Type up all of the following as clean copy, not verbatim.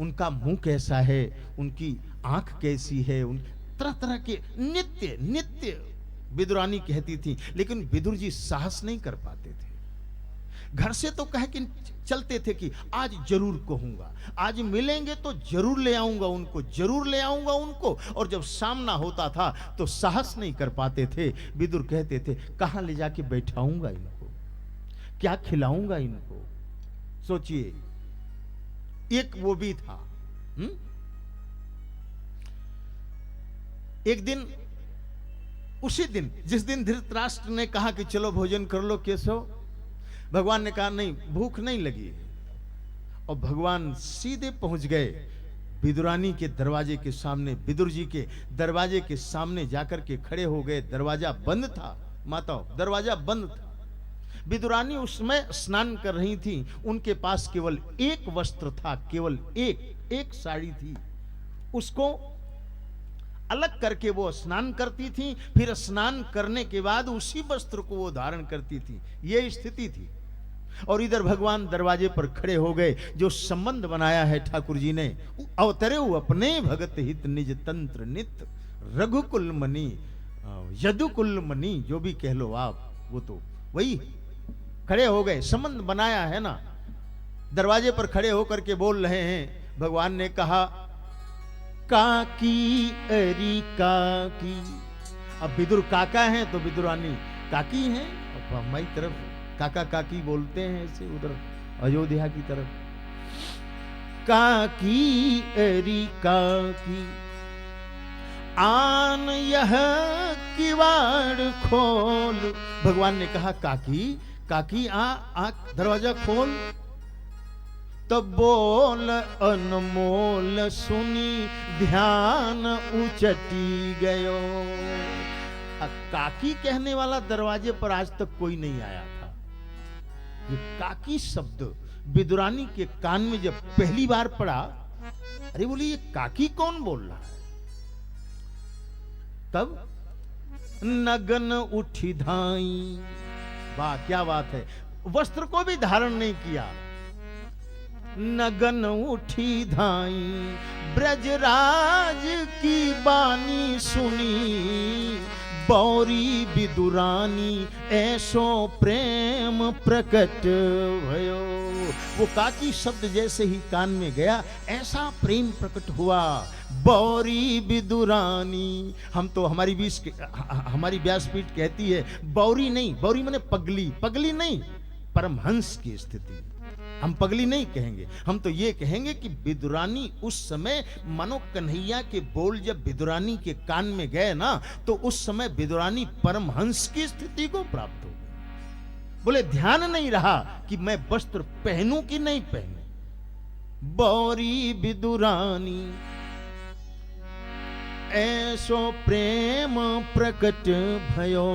उनका मुंह कैसा है, उनकी आंख कैसी है, उन तरह तरह के नित्य नित्य विदुरानी कहती थी। लेकिन विदुर जी साहस नहीं कर पाते थे। घर से तो कह के चलते थे कि आज जरूर कहूंगा, आज मिलेंगे तो जरूर ले आऊंगा उनको, जरूर ले आऊंगा उनको। और जब सामना होता था तो साहस नहीं कर पाते थे। विदुर कहते थे कहां ले जाके बैठाऊंगा इनको, क्या खिलाऊंगा इनको। सोचिए, एक वो भी था। एक दिन, उसी दिन जिस दिन धृतराष्ट्र ने कहा कि चलो भोजन कर लो केशव, भगवान ने कहा नहीं, भूख नहीं लगी। और भगवान सीधे पहुंच गए विदुरानी के दरवाजे के सामने, विदुर जी के दरवाजे के सामने जाकर के खड़े हो गए। दरवाजा बंद था माताओं, दरवाजा बंद था। विदुरानी उस समय स्नान कर रही थी। उनके पास केवल एक वस्त्र था, केवल एक साड़ी थी। उसको अलग करके वो स्नान करती थी, फिर स्नान करने के बाद उसी वस्त्र को वो धारण करती थी। ये स्थिति थी। और इधर भगवान दरवाजे पर खड़े हो गए। जो संबंध बनाया है ठाकुर जी ने, अवतरे अपने भगत हित निज तंत्र नित रघुकुल मणि यदुकुल मणि, जो भी कह लो आप, वो तो वही खड़े हो गए। संबंध बनाया है ना। दरवाजे पर खड़े होकर के बोल रहे हैं। भगवान ने कहा काकी अरी काकी। अब विदुर काका हैं तो विदुरानी काकी हैं। अब हमारी तरफ काका काकी बोलते हैं ऐसे, उधर अयोध्या की तरफ काकी अरी काकी। आन यह किवाड़ खोल। भगवान ने कहा काकी काकी आ दरवाजा खोल। तब बोल अनमोल सुनी ध्यान उचटी गयो। काकी कहने वाला दरवाजे पर आज तक कोई नहीं आया था। ये काकी शब्द विदुरानी के कान में जब पहली बार पड़ा, अरे बोली ये काकी कौन बोल रहा है। तब नगन उठी धाई। वाह क्या बात है। वस्त्र को भी धारण नहीं किया। नगन उठी धाई ब्रजराज की बानी सुनी। बौरी विदुरानी ऐसो प्रेम प्रकट भयो। वो काकी शब्द जैसे ही कान में गया, ऐसा प्रेम प्रकट हुआ। बौरी विदुरानी। हम तो हमारी व्यासपीठ कहती है बौरी नहीं, बौरी माने पगली, पगली नहीं, परमहंस की स्थिति। हम पगली नहीं कहेंगे, हम तो ये कहेंगे कि विदुरानी उस समय, मानो कन्हैया के बोल जब विदुरानी के कान में गए ना, तो उस समय विदुरानी परमहंस की स्थिति को प्राप्त हो गई। बोले ध्यान नहीं रहा कि मैं वस्त्र पहनूं कि नहीं पहनूं। बौरी विदुरानी ऐसो प्रेम प्रकट भयो।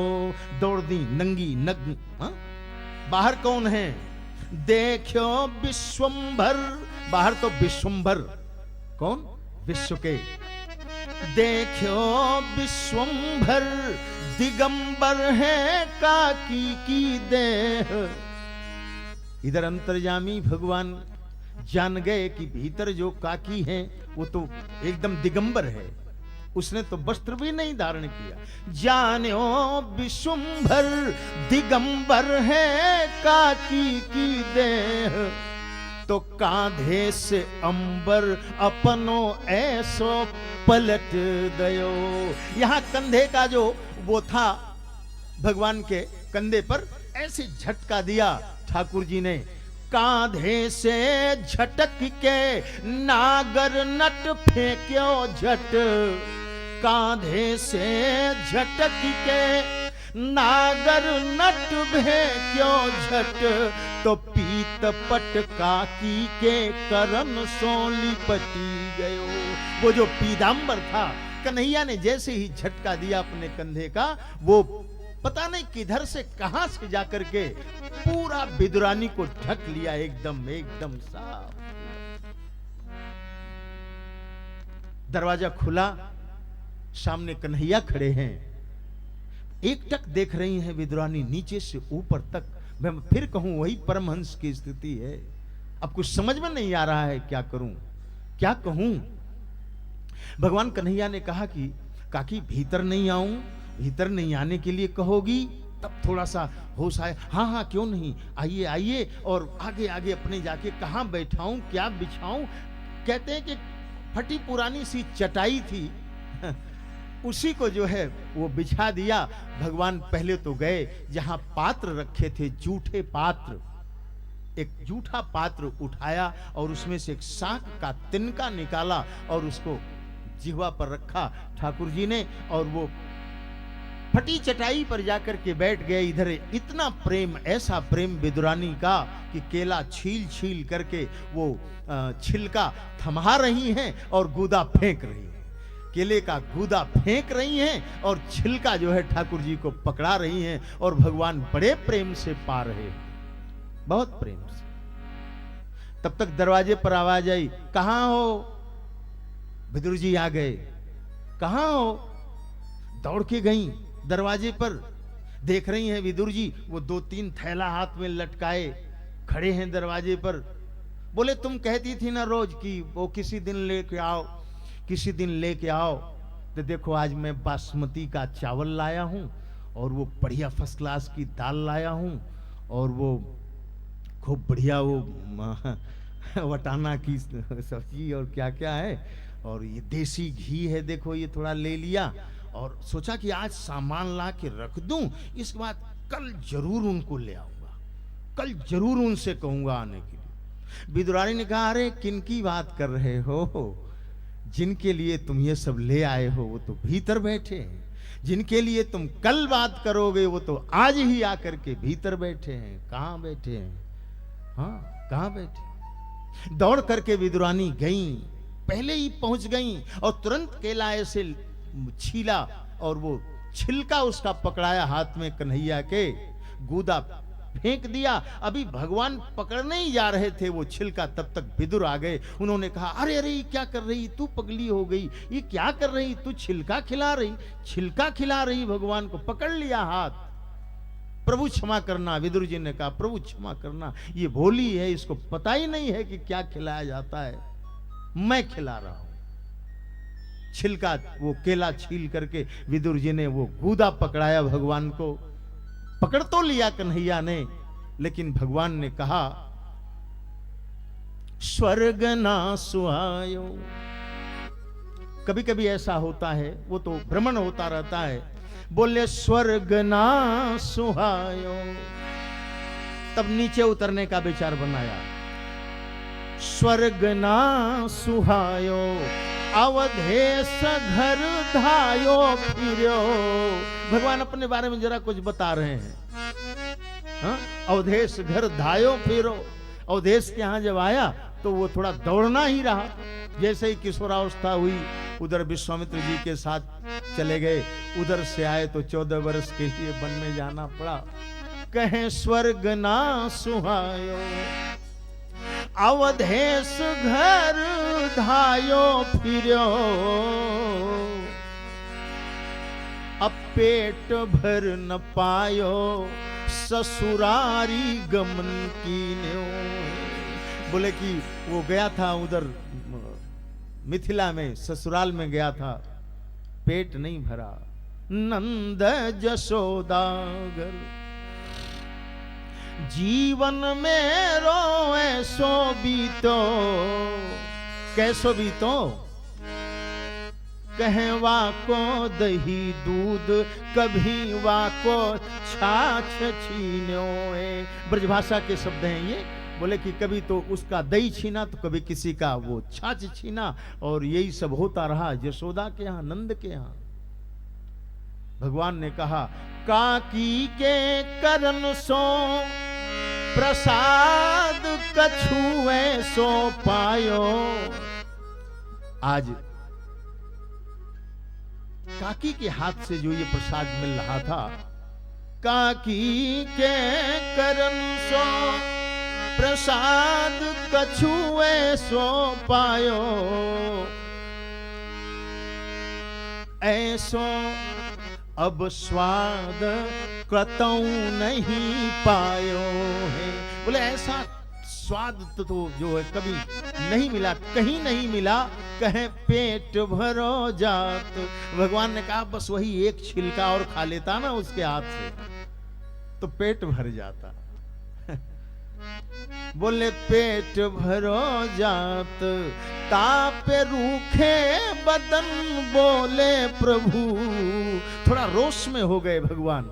दौड़ दी नंगी नग्न। बाहर कौन है? देखो विश्वंभर। बाहर तो विश्वंभर, कौन? विश्व के। देखो विश्वंभर दिगंबर है काकी की देह। इधर अंतर्यामी भगवान जान गए कि भीतर जो काकी है वो तो एकदम दिगंबर है। उसने तो वस्त्र भी नहीं धारण किया। जानो विश्वंभर दिगंबर है काकी की देह। तो कांधे से अंबर अपनो ऐसो पलट दयो। यहां कंधे का जो वो था, भगवान के कंधे पर ऐसे झटका दिया ठाकुर जी ने। कांधे से झटक के नागर नट फेंक्यो झट। कांधे से झटक के नागर नट फेंक्यो झट। तो पीत पट काकी के करण सो लिपटी गयो। वो जो पीतांबर था, कन्हैया ने जैसे ही झटका दिया अपने कंधे का, वो पता नहीं किधर से कहां से जाकर के पूरा विदुरानी को ढक लिया, एकदम साफ। दरवाजा खुला, सामने कन्हैया खड़े हैं। एक टक देख रही हैं विदुरानी नीचे से ऊपर तक। मैं फिर कहूं वही परमहंस की स्थिति है। अब कुछ समझ में नहीं आ रहा है क्या करूं। क्या कहूं। भगवान कन्हैया ने कहा कि काकी भीतर नहीं आऊं, भीतर नहीं आने के लिए कहोगी तब थोड़ा सा होश आए। हाँ हाँ क्यों नहीं, आइए आइए। और आगे आगे अपने जाके कहाँ बैठाऊं, क्या बिछाऊं। कहते हैं कि फटी पुरानी सी चटाई थी उसी को जो है वो बिछा दिया। भगवान पहले तो गए जहां पात्र रखे थे, जूठे पात्र, एक जूठा पात्र उठाया और उसमें से एक शाख का तिनका निकाला और उसको जिह्वा पर रखा ठाकुर जी ने, और वो फटी चटाई पर जाकर के बैठ गए। इधर इतना प्रेम, ऐसा प्रेम विदुरानी का कि केला छील छील करके वो छिलका थमा रही हैं और गूदा फेंक रही हैं। केले का गूदा फेंक रही हैं और छिलका जो है ठाकुर जी को पकड़ा रही हैं, और भगवान बड़े प्रेम से पा रहे हैं, बहुत प्रेम से। तब तक दरवाजे पर आवाज आई, कहां हो। विदुर जी आ गए। कहां हो। दौड़ के गई दरवाजे पर, देख रही हैं विदुर जी वो 2-3 थैला हाथ में लटकाए खड़े हैं दरवाजे पर। बोले तुम कहती थी ना रोज कि वो किसी दिन लेके आओ, किसी दिन लेके आओ। तो देखो आज मैं बासमती का चावल लाया हूं और वो बढ़िया फर्स्ट क्लास की दाल लाया हूं, और वो खूब बढ़िया वो वटाना की सब्जी और क्या क्या है, और ये देसी घी है, देखो ये थोड़ा ले लिया। और सोचा कि आज सामान ला के रख दूं, इसके बाद कल जरूर उनको ले आऊंगा, कल जरूर उनसे कहूंगा आने के लिए। विदुरानी ने कहा, अरे किनकी बात कर रहे हो, जिनके लिए तुम ये सब ले आए हो वो तो भीतर बैठे हैं, जिनके लिए तुम कल बात करोगे वो तो आज ही आकर के भीतर बैठे हैं। कहां बैठे हैं, हाँ कहां बैठे। दौड़ करके विदुरानी गई, पहले ही पहुंच गई और तुरंत केला ऐसे छीला और वो छिलका उसका पकड़ाया हाथ में कन्हैया के, गूदा फेंक दिया। अभी भगवान पकड़ने ही जा रहे थे वो छिलका, तब तक विदुर आ गए। उन्होंने कहा, अरे अरे ये क्या कर रही, तू पगली हो गई, ये क्या कर रही, तू छिलका खिला रही, छिलका खिला रही भगवान को। पकड़ लिया हाथ। प्रभु क्षमा करना, विदुर जी ने कहा, प्रभु क्षमा करना, ये भोली है, इसको पता ही नहीं है कि क्या खिलाया जाता है, मैं खिला रहा हूं। छिलका वो केला छील करके विदुर जी ने वो गूदा पकड़ाया भगवान को। पकड़ तो लिया कन्हैया ने, लेकिन भगवान ने कहा, स्वर्ग ना सुहायो। कभी कभी ऐसा होता है, वो तो भ्रमण होता रहता है। बोले स्वर्ग ना सुहायो, तब नीचे उतरने का विचार बनाया। स्वर्ग ना सुहायो, अवधेश घर धायो फिरो। भगवान अपने बारे में जरा कुछ बता रहे हैं। हाँ? अवधेश घर धायो फिरो। अवधेश के यहां जब आया तो वो थोड़ा दौड़ना ही रहा। जैसे ही किशोरावस्था हुई उधर विश्वामित्र जी के साथ चले गए, उधर से आए तो 14 वर्ष के लिए वन में जाना पड़ा। कहें स्वर्ग ना सुहायो, अवधेश घर धायो फिरो। अब पेट भर न पायो, ससुरारी गमन कीन्यो। बोले कि वो गया था उधर मिथिला में, ससुराल में गया था, पेट नहीं भरा। नंद जशोदा घर जीवन में रोए सो बीतो। कैसो बीतो, कहें वाको दही दूध, कभी वाको छाछ छीनो। ब्रजभाषा के शब्द हैं ये। बोले कि कभी तो उसका दही छीना तो कभी किसी का वो छाछ छीना, और यही सब होता रहा यशोदा के यहाँ, नंद के यहाँ। भगवान ने कहा, काकी के करन सो प्रसाद कछुए सो पायो। आज काकी के हाथ से जो ये प्रसाद मिल रहा था, काकी के करन सो प्रसाद कछुए सो पायो। ऐसो अब स्वाद कतऊ नहीं पायो है। बोले ऐसा स्वाद तो जो है कभी नहीं मिला, कहीं नहीं मिला, कहे पेट भरो जात। भगवान ने कहा बस वही एक छिलका और खा लेता ना उसके हाथ से तो पेट भर जाता। बोले पेट भरो जात, तापे रूखे बदन, बोले प्रभु। थोड़ा रोष में हो गए भगवान।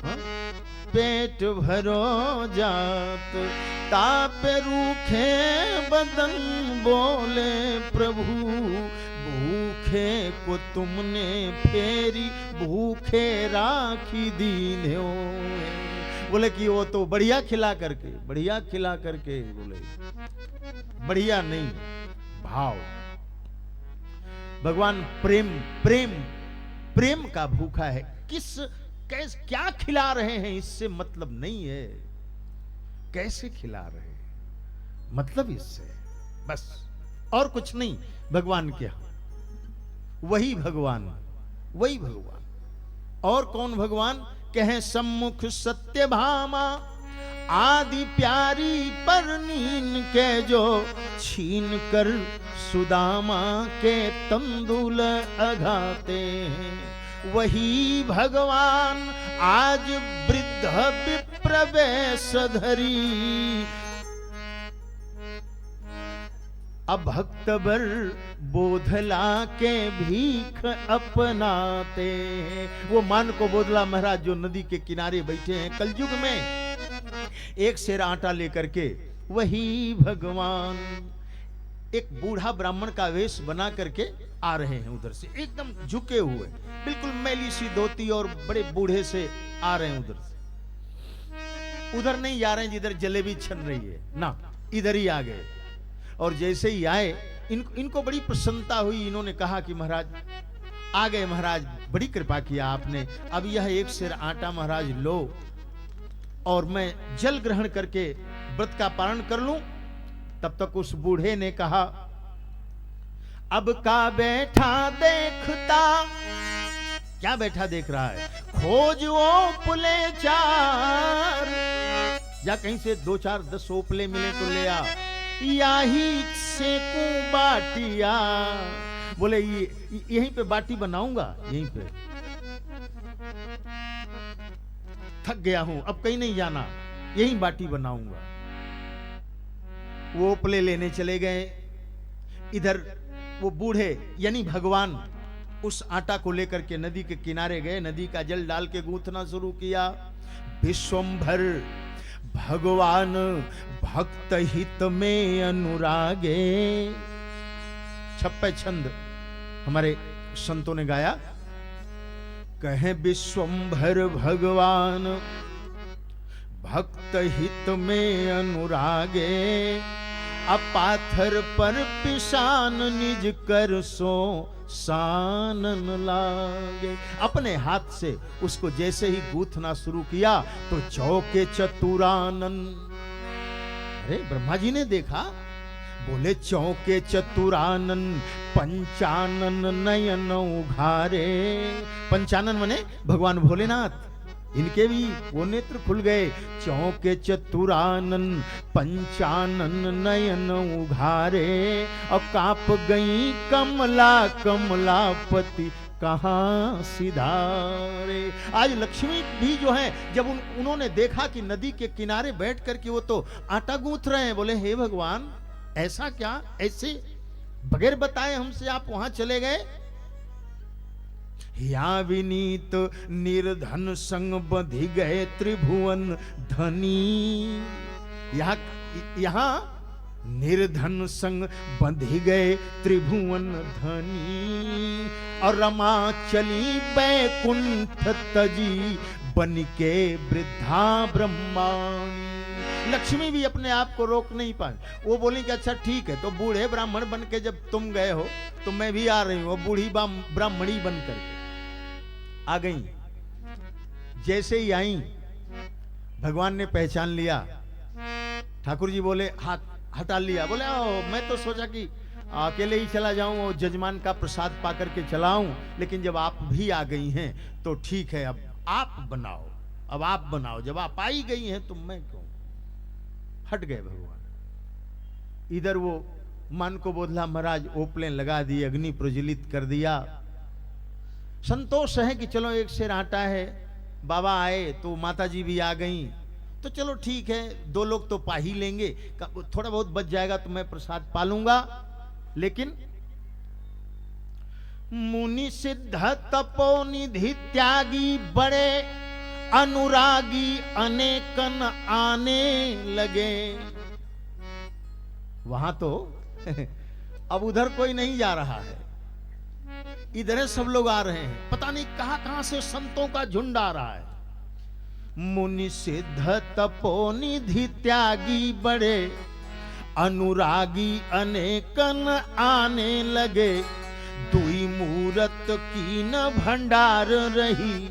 हा? पेट भरो जात, तापे रूखे बदन, बोले प्रभु। भूखे को तुमने फेरी, भूखे राखी दीन हो। बोले कि वो तो बढ़िया खिला करके बोले बढ़िया नहीं, भाव। भगवान प्रेम प्रेम प्रेम का भूखा है। कैसे क्या खिला रहे हैं इससे मतलब नहीं है, कैसे खिला रहे हैं मतलब इससे, बस और कुछ नहीं। भगवान क्या, वही भगवान। और कौन भगवान? कहे सम्मुख सत्य भामा, आदि प्यारी पर नीन के, जो छीन कर सुदामा के तंदुल अघाते हैं। वही भगवान आज वृद्ध विप्र वेश धरी, अब भक्त बर बोधला के भीख अपनाते हैं। वो मान को बोधला महाराज जो नदी के किनारे बैठे हैं कलयुग में, एक सेर आटा लेकर के, वही भगवान एक बूढ़ा ब्राह्मण का वेश बना करके आ रहे हैं उधर से, एकदम झुके हुए, बिल्कुल मैली सी धोती और बड़े बूढ़े से आ रहे हैं उधर से। उधर नहीं जा रहे हैं जिधर जलेबी छन रही है ना, इधर ही आ गए। और जैसे ही आए इनको बड़ी प्रसन्नता हुई। इन्होंने कहा कि महाराज आ गए, महाराज बड़ी कृपा किया आपने। अब यह एक सेर आटा महाराज लो और मैं जल ग्रहण करके व्रत का पारण कर लूं। तब तक उस बूढ़े ने कहा, अब का बैठा देखता, क्या बैठा देख रहा है, खोज वो पुले चार, या कहीं से 2 4 10 ओपले मिले तो ले आ, याही सेकू बाटिया। बोले यहीं पे बाटी बनाऊंगा, यहीं पे थक गया हूं, अब कहीं नहीं जाना, यहीं बाटी बनाऊंगा। वो उपले लेने चले गए। इधर वो बूढ़े यानी भगवान उस आटा को लेकर के नदी के किनारे गए, नदी का जल डाल के गूंथना शुरू किया। विश्वंभर भगवान भक्त हित में अनुरागे, 56 छंद हमारे संतों ने गाया। कहे विश्वंभर भगवान भक्त हित में अनुरागे, अपाथर पर पिशान निज कर सो सानन लागे। अपने हाथ से उसको जैसे ही गूंथना शुरू किया तो चौके चतुरानन, अरे ब्रह्मा जी ने देखा, बोले चौके चतुरानन पंचानन नयन उघारे। पंचानन माने भगवान भोलेनाथ, इनके भी वो नेत्र खुल गए। चौके चतुरानन पंचानन नयन उघारे, अब कांप गई कमला कमलापति कहां सिधारे। आज लक्ष्मी भी जो है जब उन्होंने देखा कि नदी के किनारे बैठ करके वो तो आटा गूंथ रहे हैं, बोले हे भगवान ऐसा क्या, ऐसे बगैर बताए हमसे आप वहां चले गए। या विनीत निर्धन संग बंधी गए त्रिभुवन धनी। यहां निर्धन संग बंधी गए त्रिभुवन धनी, और रमा चली बैकुंठ तजी बन के वृद्धा ब्रह्माणी। लक्ष्मी भी अपने आप को रोक नहीं पाए, वो बोली कि अच्छा ठीक है, तो बूढ़े ब्राह्मण बन के जब तुम गए हो तो मैं भी आ रही हूं। बूढ़ी ब्राह्मणी बन करके आ गई। जैसे ही आई भगवान ने पहचान लिया। ठाकुर जी बोले हाथ हटा लिया, बोले मैं तो सोचा कि अकेले ही चला जाऊं और जजमान का प्रसाद पा करके चलाऊं, लेकिन जब आप भी आ गई हैं तो ठीक है, अब आप बनाओ, अब आप बनाओ। जब आप आई गई हैं तो मैं क्यों। हट गए भगवान। इधर वो मन को बोधला महाराज ओपले लगा दिए, अग्नि प्रज्वलित कर दिया। संतोष है कि चलो एक शेर आटा है, बाबा आए तो माता जी भी आ गई, तो चलो ठीक है, 2 लोग तो पा ही लेंगे, थोड़ा बहुत बच जाएगा तो मैं प्रसाद पालूंगा। लेकिन मुनि सिद्ध तपोनिधि त्यागी बड़े अनुरागी अनेकन आने लगे। वहां तो अब उधर कोई नहीं जा रहा है, इधर सब लोग आ रहे हैं, पता नहीं कहां कहां से संतों का झुंड आ रहा है। मुनि सिद्ध तपोनिधि त्यागी बड़े अनुरागी अनेकन आने लगे। दुई मूरत की न भंडार रही,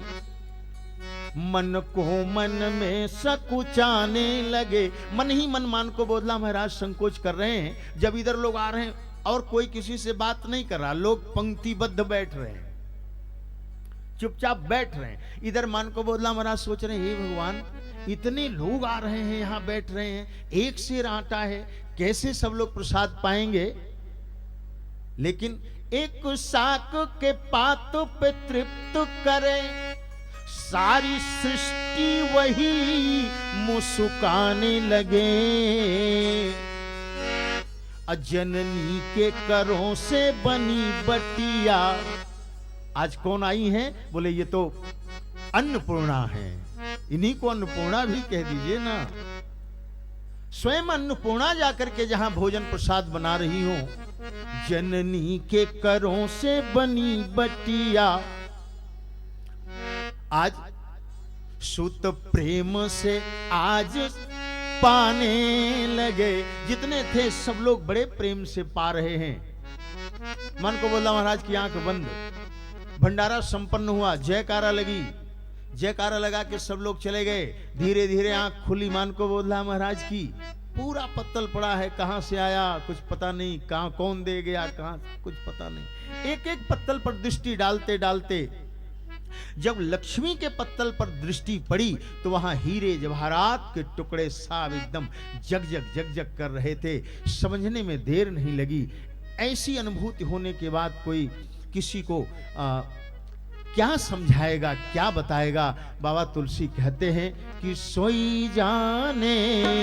मन को मन में सकुचाने लगे। मन ही मन मान को बोधला महाराज संकोच कर रहे हैं। जब इधर लोग आ रहे हैं और कोई किसी से बात नहीं कर रहा, लोग पंक्तिबद्ध बैठ रहे हैं, चुपचाप बैठ रहे हैं। इधर मान को बोधला महाराज सोच रहे हैं, हे भगवान, इतने लोग आ रहे हैं, यहां बैठ रहे हैं, एक शेर आटा है, कैसे सब लोग प्रसाद पाएंगे। लेकिन एक साक के पात पे तृप्त करे, सारी सृष्टि वही मुस्काने लगे। अजननी के करों से बनी बटिया। आज कौन आई है? बोले ये तो अन्नपूर्णा है, इन्हीं को अन्नपूर्णा भी कह दीजिए ना। स्वयं अन्नपूर्णा जाकर के जहां भोजन प्रसाद बना रही हो, जननी के करों से बनी बटिया। आज सुत प्रेम से आज पाने लगे। जितने थे सब लोग बड़े प्रेम से पा रहे हैं। मन को बोला महाराज की आंख बंद, भंडारा संपन्न हुआ, जयकारा लगी, जयकारा लगा के सब लोग चले गए। धीरे धीरे आंख खुली मान को बोला महाराज की, पूरा पत्तल पड़ा है, कहां से आया कुछ पता नहीं, कहां कौन दे गया, कहां कुछ पता नहीं। एक एक पत्तल पर दृष्टि डालते डालते जब लक्ष्मी के पत्तल पर दृष्टि पड़ी तो वहां हीरे जवाहरात के टुकड़े साब एकदम जगजग जगजग कर रहे थे। समझने में देर नहीं लगी। ऐसी अनुभूति होने के बाद कोई किसी को क्या समझाएगा, क्या बताएगा। बाबा तुलसी कहते हैं कि सोई जाने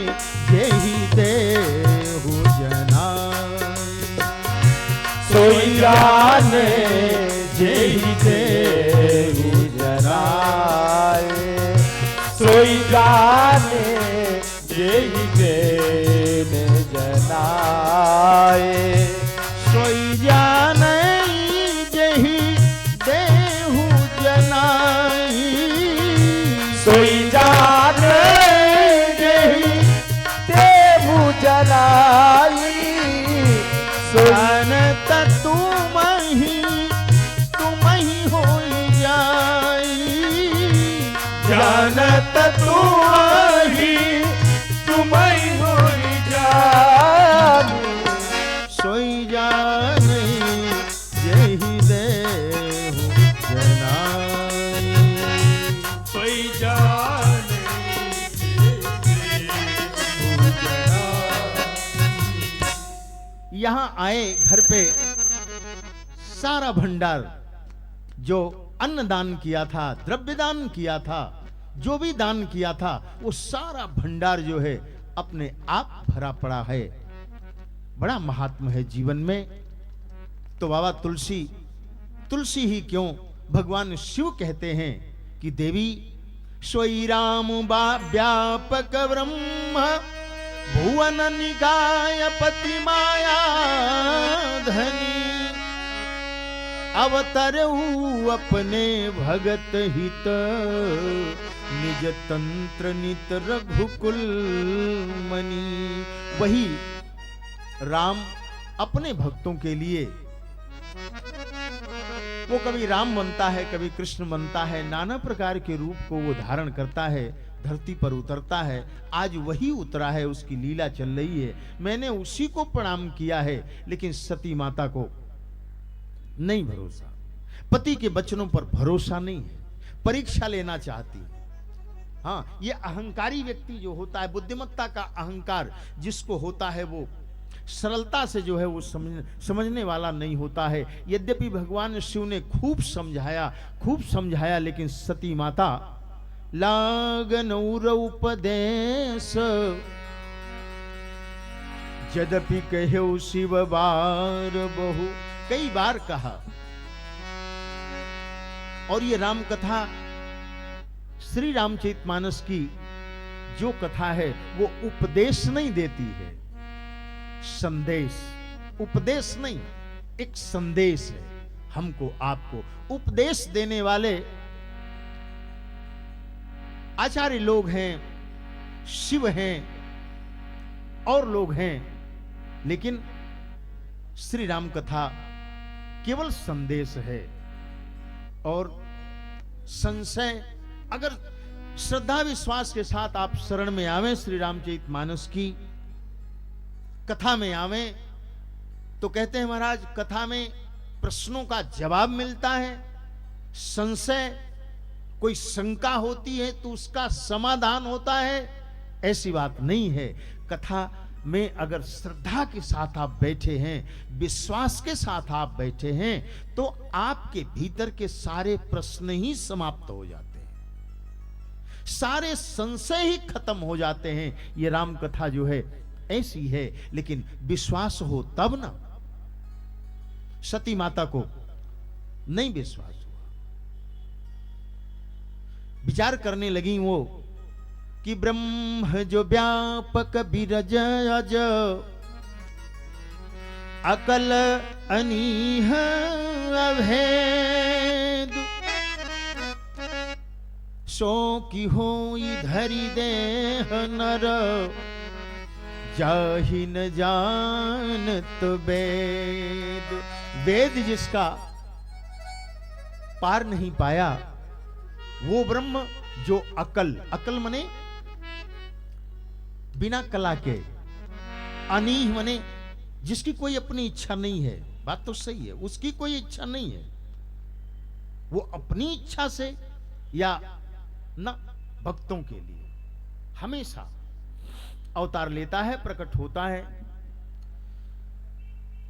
यही देहु जना, सोई जाने यही देहु जनाए, सोई जाने यही देहु जनाए, सोई जाने यही देहु जनाई, सोई जाने यही देहु जनाई, जानत तुम ही हो जाई, जानत तुम ही हो जाई, सोई जाने यही देहु जनाई, सोई जाने देहु जनाई। यहां आए घर पे सारा भंडार जो अन्न दान किया था, द्रव्य दान किया था, जो भी दान किया था, वो सारा भंडार जो है अपने आप भरा पड़ा है। बड़ा महात्मा है जीवन में। तो बाबा तुलसी ही क्यों, भगवान शिव कहते हैं कि देवी सोई राम व्यापक ब्रह्म, भुवन निगाय पति माया धनी, अवतरऊ अपने भगत हित, निज तंत्र नित रघुकुल मणि। वही राम अपने भक्तों के लिए वो कभी राम बनता है, कभी कृष्ण बनता है, नाना प्रकार के रूप को वो धारण करता है, धरती पर उतरता है। आज वही उतरा है, उसकी लीला चल रही है। मैंने उसी को प्रणाम किया है, लेकिन सती माता को नहीं भरोसा, पति के वचनों पर भरोसा नहीं है, परीक्षा लेना चाहती। हाँ, ये अहंकारी व्यक्ति जो होता है, बुद्धिमत्ता का अहंकार जिसको होता है, वो सरलता से जो है वो समझने वाला नहीं होता है। यद्यपि भगवान शिव ने खूब समझाया, लेकिन सती माता लागन उर उपदेश यद्यपि कहे शिव बार बहु, कई बार कहा। और ये राम कथा, श्री रामचरितमानस की जो कथा है वो उपदेश नहीं देती है, संदेश। उपदेश नहीं, एक संदेश है हमको आपको। उपदेश देने वाले आचार्य लोग हैं, शिव हैं और लोग हैं, लेकिन श्री राम कथा केवल संदेश है। और संशय, अगर श्रद्धा विश्वास के साथ आप शरण में आवें, श्री रामचरितमानस की कथा में आवें, तो कहते हैं महाराज कथा में प्रश्नों का जवाब मिलता है। संशय, कोई शंका होती है तो उसका समाधान होता है, ऐसी बात नहीं है। कथा में अगर श्रद्धा के साथ आप बैठे हैं, विश्वास के साथ आप बैठे हैं, तो आपके भीतर के सारे प्रश्न ही समाप्त हो जाते हैं, सारे संशय ही खत्म हो जाते हैं। ये राम कथा जो है ऐसी है, लेकिन विश्वास हो तब ना। सती माता को नहीं विश्वास हुआ, विचार करने लगी वो कि ब्रह्म जो व्यापक बिरज अज, अकल अनीह अभेद, सो की हो धरि देह नर, जाहि न जानत वेद। वेद जिसका पार नहीं पाया, वो ब्रह्म जो अकल मने बिना कला के, अनीह मने जिसकी कोई अपनी इच्छा नहीं है। बात तो सही है, उसकी कोई इच्छा नहीं है, वो अपनी इच्छा से या न भक्तों के लिए हमेशा अवतार लेता है, प्रकट होता है।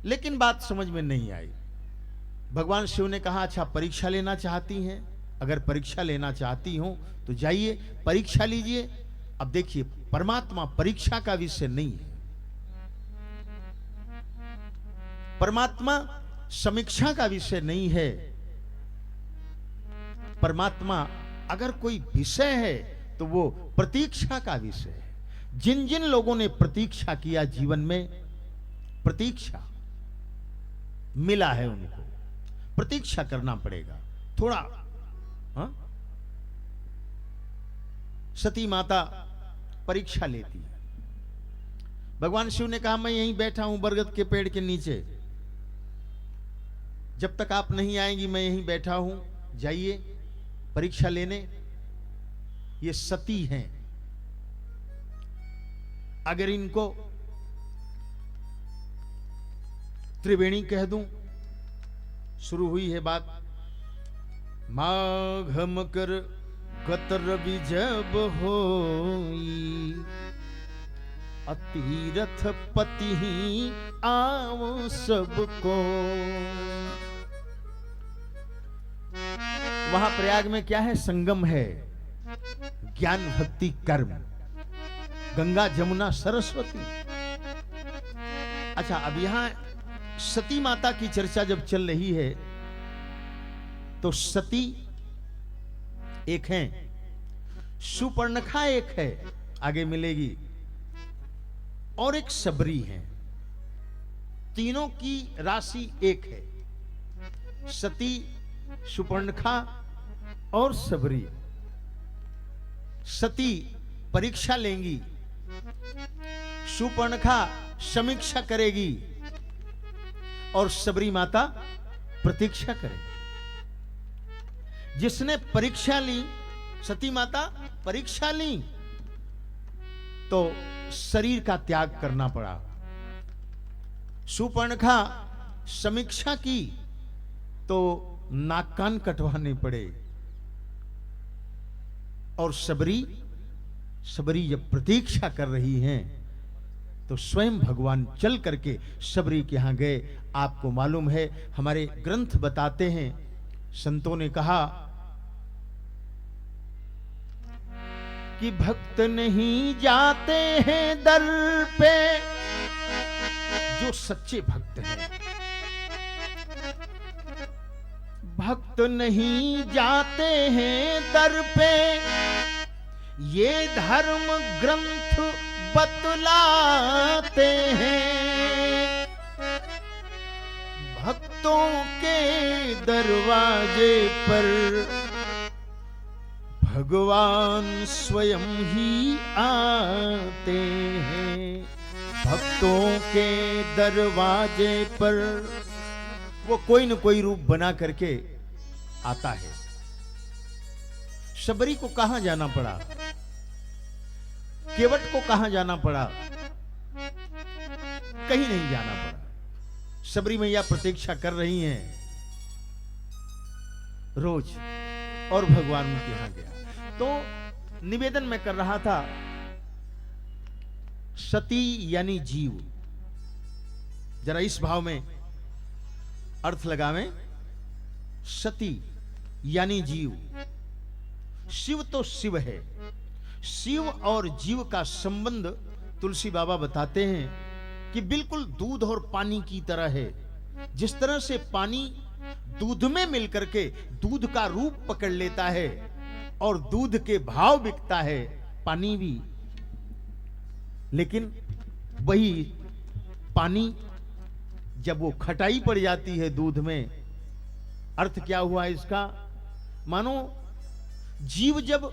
लेकिन बात समझ में नहीं आई। भगवान शिव ने कहा, अच्छा परीक्षा लेना चाहती हैं, अगर परीक्षा लेना चाहती हो तो जाइए परीक्षा लीजिए। अब देखिए, परमात्मा परीक्षा का विषय नहीं है, परमात्मा समीक्षा का विषय नहीं है। परमात्मा अगर कोई विषय है तो वो प्रतीक्षा का विषय है। जिन जिन लोगों ने प्रतीक्षा किया, जीवन में प्रतीक्षा मिला है, उनको प्रतीक्षा करना पड़ेगा थोड़ा। हाँ? सती माता परीक्षा लेती है। भगवान शिव ने कहा, मैं यहीं बैठा हूं बरगद के पेड़ के नीचे, जब तक आप नहीं आएंगी मैं यहीं बैठा हूं, जाइए परीक्षा लेने। ये सती हैं, अगर इनको त्रिवेणी कह दूं, शुरू हुई है बात। माघ मकर गत रवि जब होई, अतिरथ पति ही आओ सबको। वहां प्रयाग में क्या है? संगम है, ज्ञान भक्ति कर्म, गंगा जमुना सरस्वती। अच्छा, अब यहां सती माता की चर्चा जब चल रही है तो सती एक है, सुपर्णखा एक है, आगे मिलेगी, और एक सबरी है। तीनों की राशि एक है, सती, सुपर्णखा और सबरी। सती परीक्षा लेंगी, सुपर्णखा समीक्षा करेगी और सबरी माता प्रतीक्षा करेगी। जिसने परीक्षा ली, सती माता परीक्षा ली, तो शरीर का त्याग करना पड़ा। सुपर्णखा समीक्षा की तो नाक कान कटवाने पड़े। और सबरी जब प्रतीक्षा कर रही हैं तो स्वयं भगवान चल करके सबरी के यहां गए। आपको मालूम है, हमारे ग्रंथ बताते हैं, संतों ने कहा कि भक्त नहीं जाते हैं दर पे, जो सच्चे भक्त हैं। भक्त नहीं जाते हैं दर पे, ये धर्म ग्रंथ बतलाते हैं। भक्तों के दरवाजे पर भगवान स्वयं ही आते हैं। भक्तों के दरवाजे पर वो कोई न कोई रूप बना करके आता है। सबरी को कहां जाना पड़ा, केवट को कहां जाना पड़ा, कहीं नहीं जाना पड़ा। सबरी मैया प्रतीक्षा कर रही हैं रोज, और भगवान उनके यहां गया। तो निवेदन में कर रहा था, सती यानी जीव, जरा इस भाव में अर्थ लगावें। सती यानी जीव, शिव तो शिव है। शिव और जीव का संबंध तुलसी बाबा बताते हैं कि बिल्कुल दूध और पानी की तरह है। जिस तरह से पानी दूध में मिलकर के दूध का रूप पकड़ लेता है और दूध के भाव बिकता है, पानी भी। लेकिन वही पानी जब वो खटाई पड़ जाती है दूध में, अर्थ क्या हुआ इसका? मानो जीव जब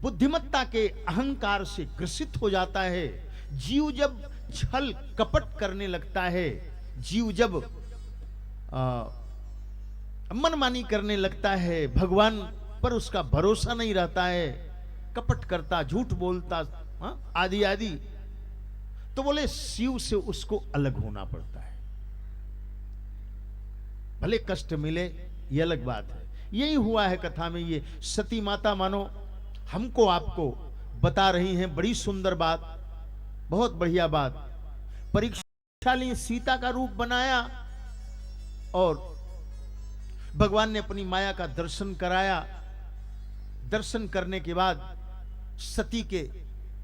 बुद्धिमत्ता के अहंकार से ग्रसित हो जाता है, जीव जब छल कपट करने लगता है, जीव जब मनमानी करने लगता है, भगवान पर उसका भरोसा नहीं रहता है, कपट करता, झूठ बोलता, आदि आदि, तो बोले शिव से उसको अलग होना पड़ता है। भले कष्ट मिले, ये अलग बात है। यही हुआ है कथा में। ये सती माता मानो हमको आपको बता रही हैं बड़ी सुंदर बात, बहुत बढ़िया बात। परीक्षाशाली सीता का रूप बनाया और भगवान ने अपनी माया का दर्शन कराया। दर्शन करने के बाद सती के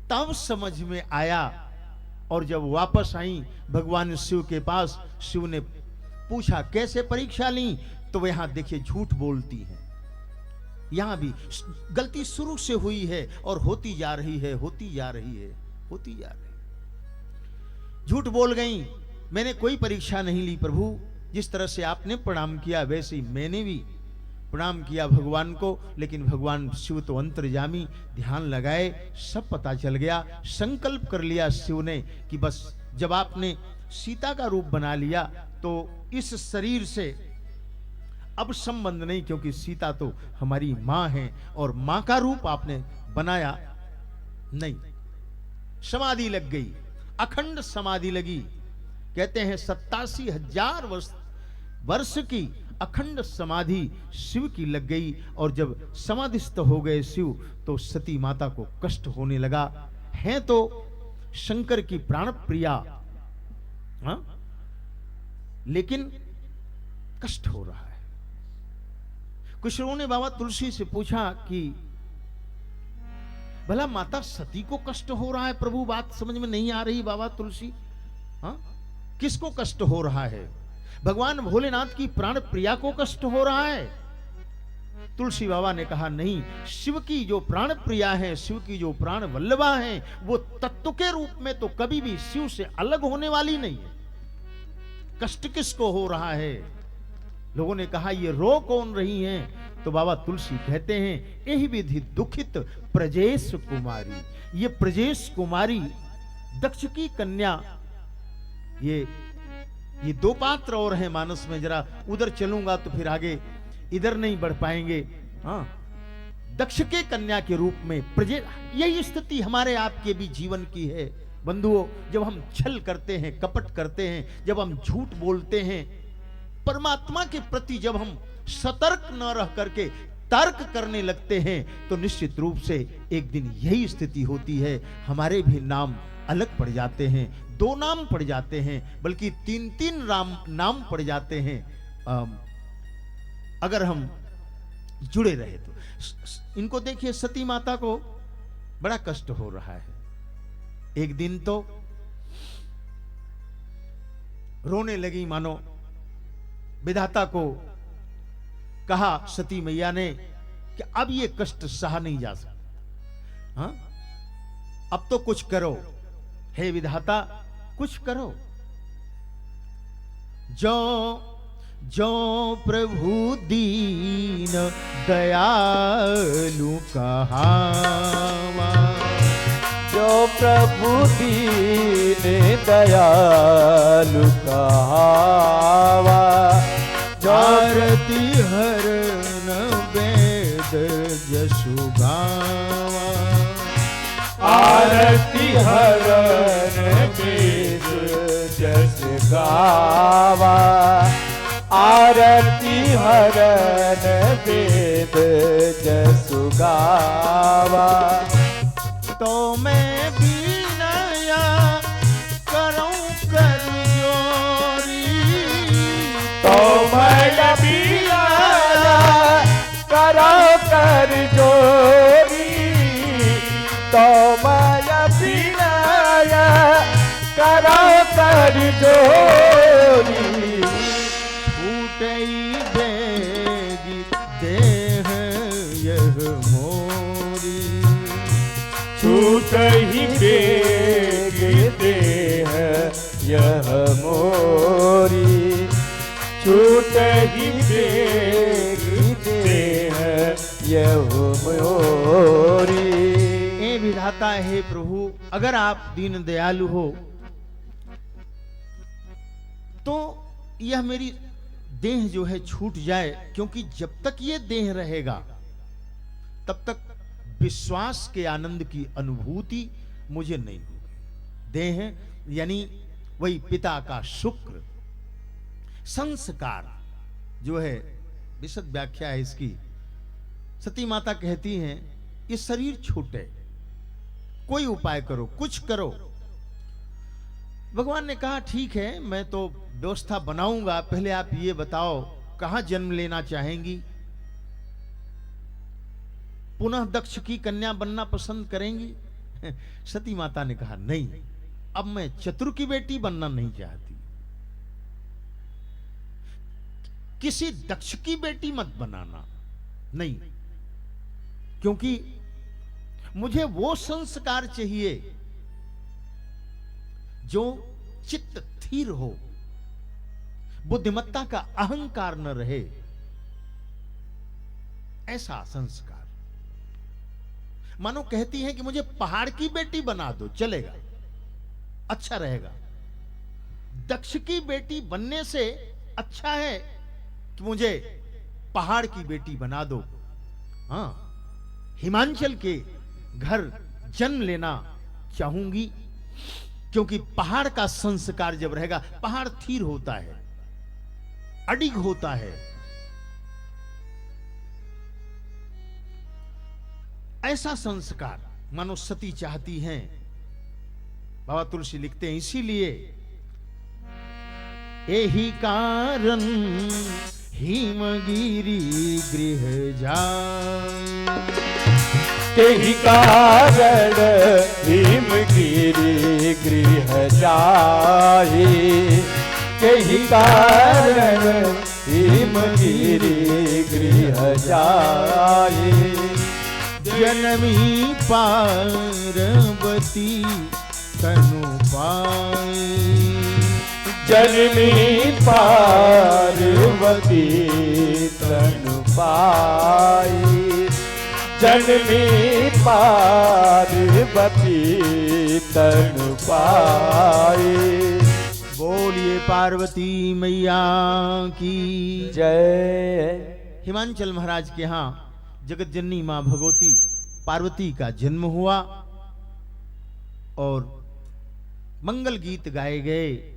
तब समझ में आया, और जब वापस आई भगवान शिव के पास, शिव ने पूछा कैसे परीक्षा ली, तो वह यहां देखिए झूठ बोलती है। यहां भी गलती शुरू से हुई है और होती जा रही है, होती जा रही है, होती जा रही है। झूठ बोल गई, मैंने कोई परीक्षा नहीं ली प्रभु। जिस तरह से आपने प्रणाम किया वैसे ही मैंने भी प्रणाम किया भगवान को। लेकिन भगवान शिव तो अंतर्यामी, ध्यान लगाए, सब पता चल गया। संकल्प कर लिया शिव ने कि बस जब आपने सीता का रूप बना लिया तो इस शरीर से अब संबंध नहीं, क्योंकि सीता तो हमारी मां है और मां का रूप आपने बनाया नहीं। समाधि लग गई, अखंड समाधि लगी। कहते हैं 87,000 वर्ष की अखंड समाधि शिव की लग गई। और जब समाधिस्थ हो गए शिव, तो सती माता को कष्ट होने लगा। हैं तो शंकर की प्राण प्रिया, हाँ? लेकिन कष्ट हो रहा है। कुछ लोगों ने बाबा तुलसी से पूछा कि भला माता सती को कष्ट हो रहा है प्रभु, बात समझ में नहीं आ रही बाबा तुलसी। हाँ, किसको कष्ट हो रहा है? भगवान भोलेनाथ की प्राण प्रिया को कष्ट हो रहा है? तुलसी बाबा ने कहा नहीं, शिव की जो प्राण प्रिया है, शिव की जो प्राण वल्लभा है, वो तत्व के रूप में तो कभी भी शिव से अलग होने वाली नहीं है। कष्ट किसको हो रहा है? लोगों ने कहा ये रो कौन रही हैं? तो बाबा तुलसी कहते हैं यही विधि दुखित प्रजेश कुमारी। ये प्रजेश कुमारी दक्ष की कन्या, ये दो पात्र और हैं मानस में। जरा उधर चलूंगा तो फिर आगे इधर नहीं बढ़ पाएंगे। हाँ, दक्ष के कन्या के रूप में प्रजे, यही स्थिति हमारे आपके भी जीवन की है बंधुओं। जब हम छल करते हैं, कपट करते हैं, जब हम झूठ बोलते हैं, परमात्मा के प्रति जब हम सतर्क न रह करके तर्क करने लगते हैं तो निश्चित रूप से एक दिन यही स्थिति होती है, हमारे भी नाम अलग पड़ जाते हैं, 2 नाम पड़ जाते हैं, बल्कि 3-3 नाम पड़ जाते हैं, अगर हम जुड़े रहे तो। इनको देखिए, सती माता को बड़ा कष्ट हो रहा है। एक दिन तो रोने लगी, मानो विधाता को कहा सती मैया ने कि अब ये कष्ट सहा नहीं जा सकता, हाँ? अब तो कुछ करो, हे विधाता कुछ करो। जो जो प्रभु दीन दयालु कहावा, जो प्रभु दीन दयालु कहावा, आरती हरन वेद जसु गावा, आरती हरन वेद जस गावा, आरती हरन वेद जस गावा। तो मैं बीनया करूं कर जोरी, तो मैं बीनया करूं कर जोरी, तो मैं बीनया करूं कर जोरी। छूटई देगी देह यह मोरी, छूट ही बेग देह यह मोरी, छूट ही बेग देह यह मोरी। हे विधाता, हे प्रभु, अगर आप दीन दयालु हो तो यह मेरी देह जो है छूट जाए, क्योंकि जब तक ये देह रहेगा तब तक विश्वास के आनंद की अनुभूति मुझे नहीं होगी। देह यानी वही पिता का शुक्र, संस्कार जो है, विशद व्याख्या है इसकी। सती माता कहती हैं ये शरीर छूटे, कोई उपाय करो, कुछ करो। भगवान ने कहा ठीक है, मैं तो व्यवस्था बनाऊंगा, पहले आप ये बताओ कहां जन्म लेना चाहेंगी? पुनः दक्ष की कन्या बनना पसंद करेंगी? सती माता ने कहा नहीं, अब मैं चतुर की बेटी बनना नहीं चाहती, किसी दक्ष की बेटी मत बनाना, नहीं, क्योंकि मुझे वो संस्कार चाहिए जो चित्त स्थिर हो, बुद्धिमत्ता का अहंकार न रहे, ऐसा संस्कार। मानो कहती है कि मुझे पहाड़ की बेटी बना दो, चलेगा, अच्छा रहेगा। दक्ष की बेटी बनने से अच्छा है कि मुझे पहाड़ की बेटी बना दो। हाँ, हिमांचल के घर जन्म लेना चाहूंगी, क्योंकि पहाड़ का संस्कार जब रहेगा, पहाड़ स्थिर होता है, अडिग होता है। ऐसा संस्कार मानो सती चाहती हैं। बाबा तुलसी लिखते हैं इसीलिए यही कारण हिमगिरी गृह जाए, यही कारण हिमगिरी गृह जाए, यही कारण हिमगिरी गृह जाए। जनमी पार्वती तनु पाए, जनमी पार्वती तनु पाई, जनमी पार्वती तनु पाई। बोलिए पार्वती मैया की जय। हिमांचल महाराज के यहाँ जगत जननी मां भगवती पार्वती का जन्म हुआ और मंगल गीत गाए गए,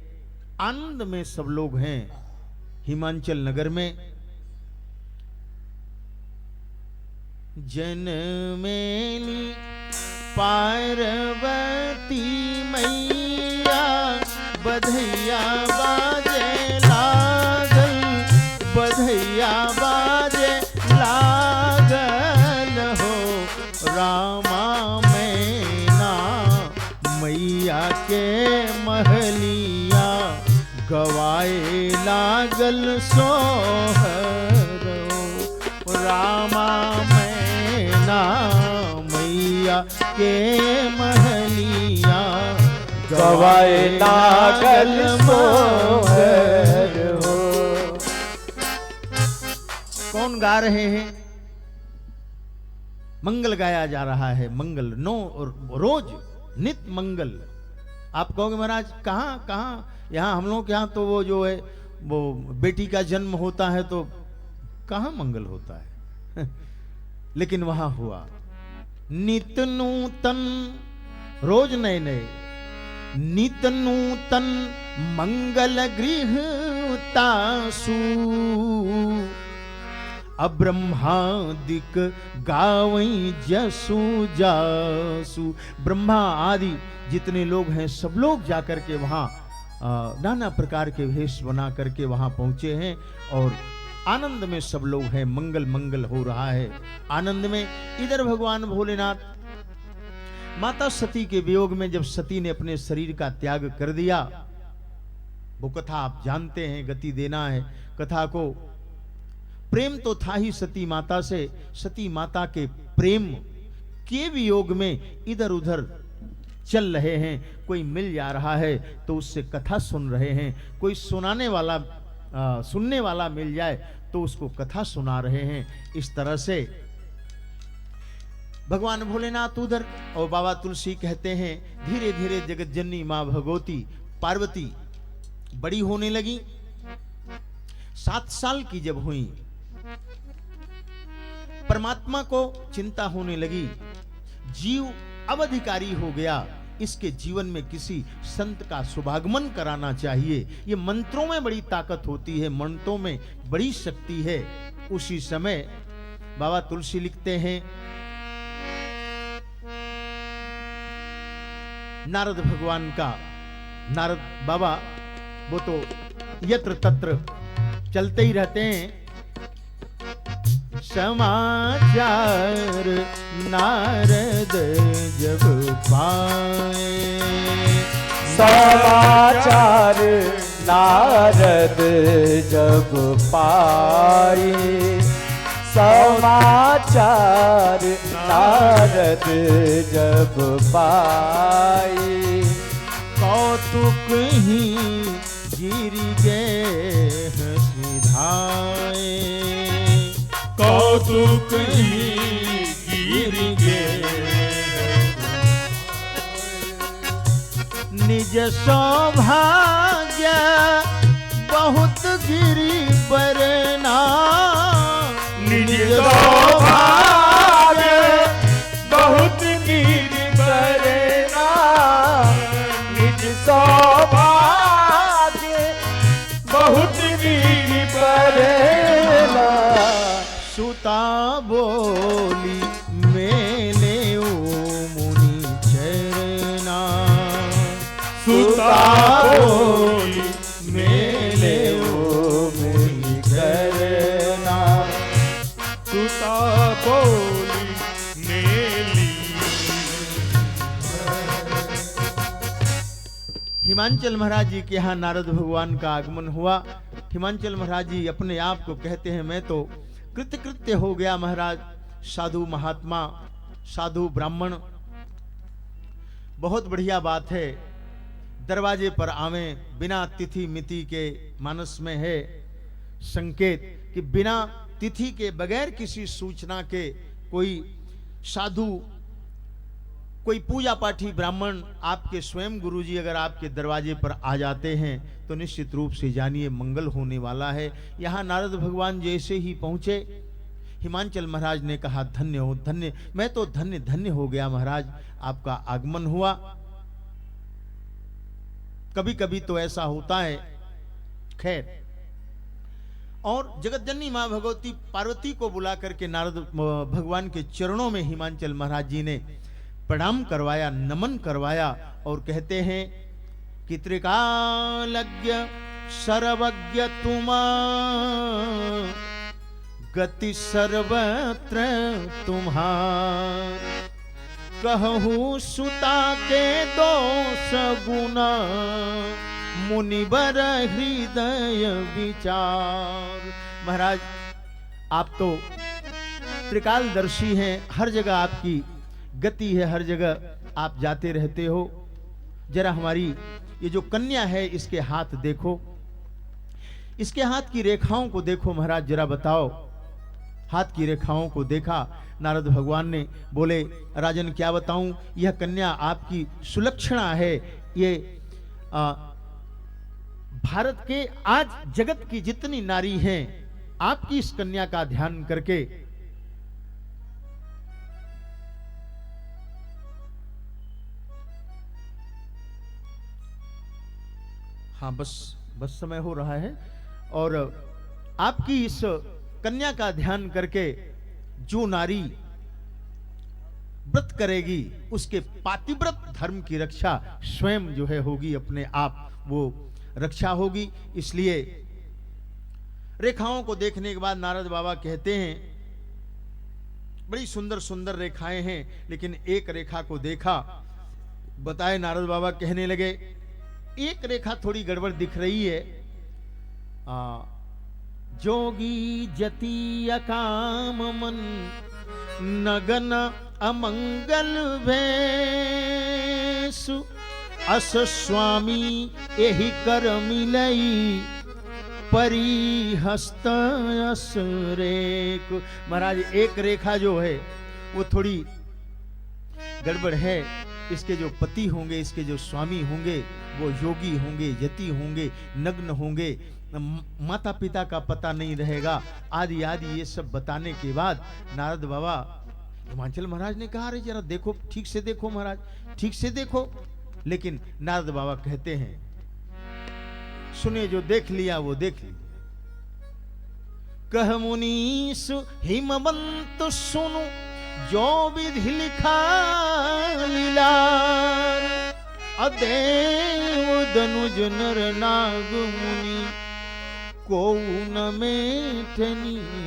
आनंद में सब लोग हैं हिमांचल नगर में। जनमेली पार्वती मैया बधैया बाजे लागल, बधैया बाजे लागल हो रामा मैना मैया के महलिया गवाए लागल सोहर रामा मैना मैया के महलिया गवाए लागल सोहर हो। कौन गा रहे हैं? मंगल गाया जा रहा है। मंगल रोज नित मंगल। आप कहोगे महाराज कहाँ कहाँ? यहाँ हम लोग के यहाँ तो वो जो है वो बेटी का जन्म होता है तो कहाँ मंगल होता है लेकिन वहां हुआ नित नूतन, रोज नए नए नित नूतन मंगल गृह तासु अब्रह्मादिक गावई जसु जासु। ब्रह्मा आदि जितने लोग हैं सब लोग जाकर के वहां नाना प्रकार के वेश बना करके वहां पहुंचे हैं और आनंद में सब लोग हैं। मंगल मंगल हो रहा है आनंद में। इधर भगवान भोलेनाथ माता सती के वियोग में जब सती ने अपने शरीर का त्याग कर दिया, वो कथा आप जानते हैं, गति देना है कथा को। प्रेम तो था ही सती माता से, सती माता के प्रेम के वियोग में इधर उधर चल रहे हैं। कोई मिल जा रहा है तो उससे कथा सुन रहे हैं, कोई सुनाने वाला सुनने वाला मिल जाए तो उसको कथा सुना रहे हैं। इस तरह से भगवान भोलेनाथ उधर और बाबा तुलसी कहते हैं धीरे धीरे जगत जननी मां भगवती पार्वती बड़ी होने लगी। 7 साल की जब हुई परमात्मा को चिंता होने लगी, जीव अब अधिकारी हो गया, इसके जीवन में किसी संत का शुभागमन कराना चाहिए। ये मंत्रों में बड़ी ताकत होती है, मंत्रों में बड़ी शक्ति है। उसी समय बाबा तुलसी लिखते हैं नारद भगवान का, नारद बाबा वो तो यत्र तत्र चलते ही रहते हैं। समाचार नारद जब पाए, समाचार नारद जब पाए, समाचार नारद जब पाए, कौतुक ही गिर गए हंसिधाए, कौतुक ही गिर गए निज सौभाग्य बहुत गिरी बरना, निज सौभाग्य बहुत गिरी बरना, निज सौभाग्य बहुत गिरी बरना। सुता बोली मेले ओ मुनि चरना, सुता बोली मेले ओ मुनि चरना, सुता बोली मेली। हिमांचल महाराज जी के यहाँ नारद भगवान का आगमन हुआ। हिमांचल महाराज जी अपने आप को कहते हैं मैं तो कृतकृत्य हो गया महाराज, साधु महात्मा साधु ब्राह्मण, बहुत बढ़िया बात है। दरवाजे पर आवें बिना तिथि मिति के, मानस में है संकेत कि बिना तिथि के बगैर किसी सूचना के कोई साधु, कोई पूजा पाठी ब्राह्मण आपके स्वयं गुरुजी अगर आपके दरवाजे पर आ जाते हैं तो निश्चित रूप से जानिए मंगल होने वाला है। यहाँ नारद भगवान जैसे ही पहुंचे, हिमांचल महाराज ने कहा धन्य हो धन्य, मैं तो धन्य धन्य हो गया महाराज, आपका आगमन हुआ। कभी कभी तो ऐसा होता है, खैर। और जगत जननी माँ भगवती पार्वती को बुला करके नारद भगवान के चरणों में हिमांचल महाराज जी ने प्रणाम करवाया, नमन करवाया और कहते हैं कि त्रिकालज्ञ सर्वज्ञ तुमा, गति सर्वत्र तुम्हार, कहूँ सुता के दोष गुना, मुनिबर हृदय विचार। महाराज आप तो त्रिकालदर्शी हैं, हर जगह आपकी गति है, हर जगह आप जाते रहते हो। जरा हमारी ये जो कन्या है इसके हाथ देखो, इसके हाथ की रेखाओं को देखो महाराज, जरा बताओ। हाथ की रेखाओं को देखा, नारद भगवान ने बोले राजन क्या बताऊं, यह कन्या आपकी सुलक्षणा है। ये भारत के आज जगत की जितनी नारी हैं, आपकी इस कन्या का ध्यान करके हाँ बस समय हो रहा है। और आपकी इस कन्या का ध्यान करके जो नारी व्रत करेगी उसके पातिव्रत धर्म की रक्षा स्वयं जो है होगी, अपने आप वो रक्षा होगी। इसलिए रेखाओं को देखने के बाद नारद बाबा कहते हैं, बड़ी सुंदर सुंदर रेखाएं हैं, लेकिन एक रेखा को देखा, बताए नारद बाबा कहने लगे एक रेखा थोड़ी गड़बड़ दिख रही है। जोगी जति अकाम मन, नगन अमंगल भेषु, अस स्वामी एहि कर मिलई, परिहस्त अस रेख। महाराज एक रेखा जो है वो थोड़ी गड़बड़ है। इसके जो पति होंगे, इसके जो स्वामी होंगे वो योगी होंगे, यति होंगे, नग्न होंगे, माता पिता का पता नहीं रहेगा, आदि आदि ये सब बताने के बाद नारद बाबा हिमांचल महाराज ने कहा अरे जरा देखो, ठीक से देखो महाराज, ठीक से देखो। लेकिन नारद बाबा कहते हैं सुने, जो देख लिया वो देख लिया। कह मुनीस हिमवंत सुनु, जो विधि लिखा लीलार, अदेव दनुज नर नाग मुनि, को न मेटनिहार।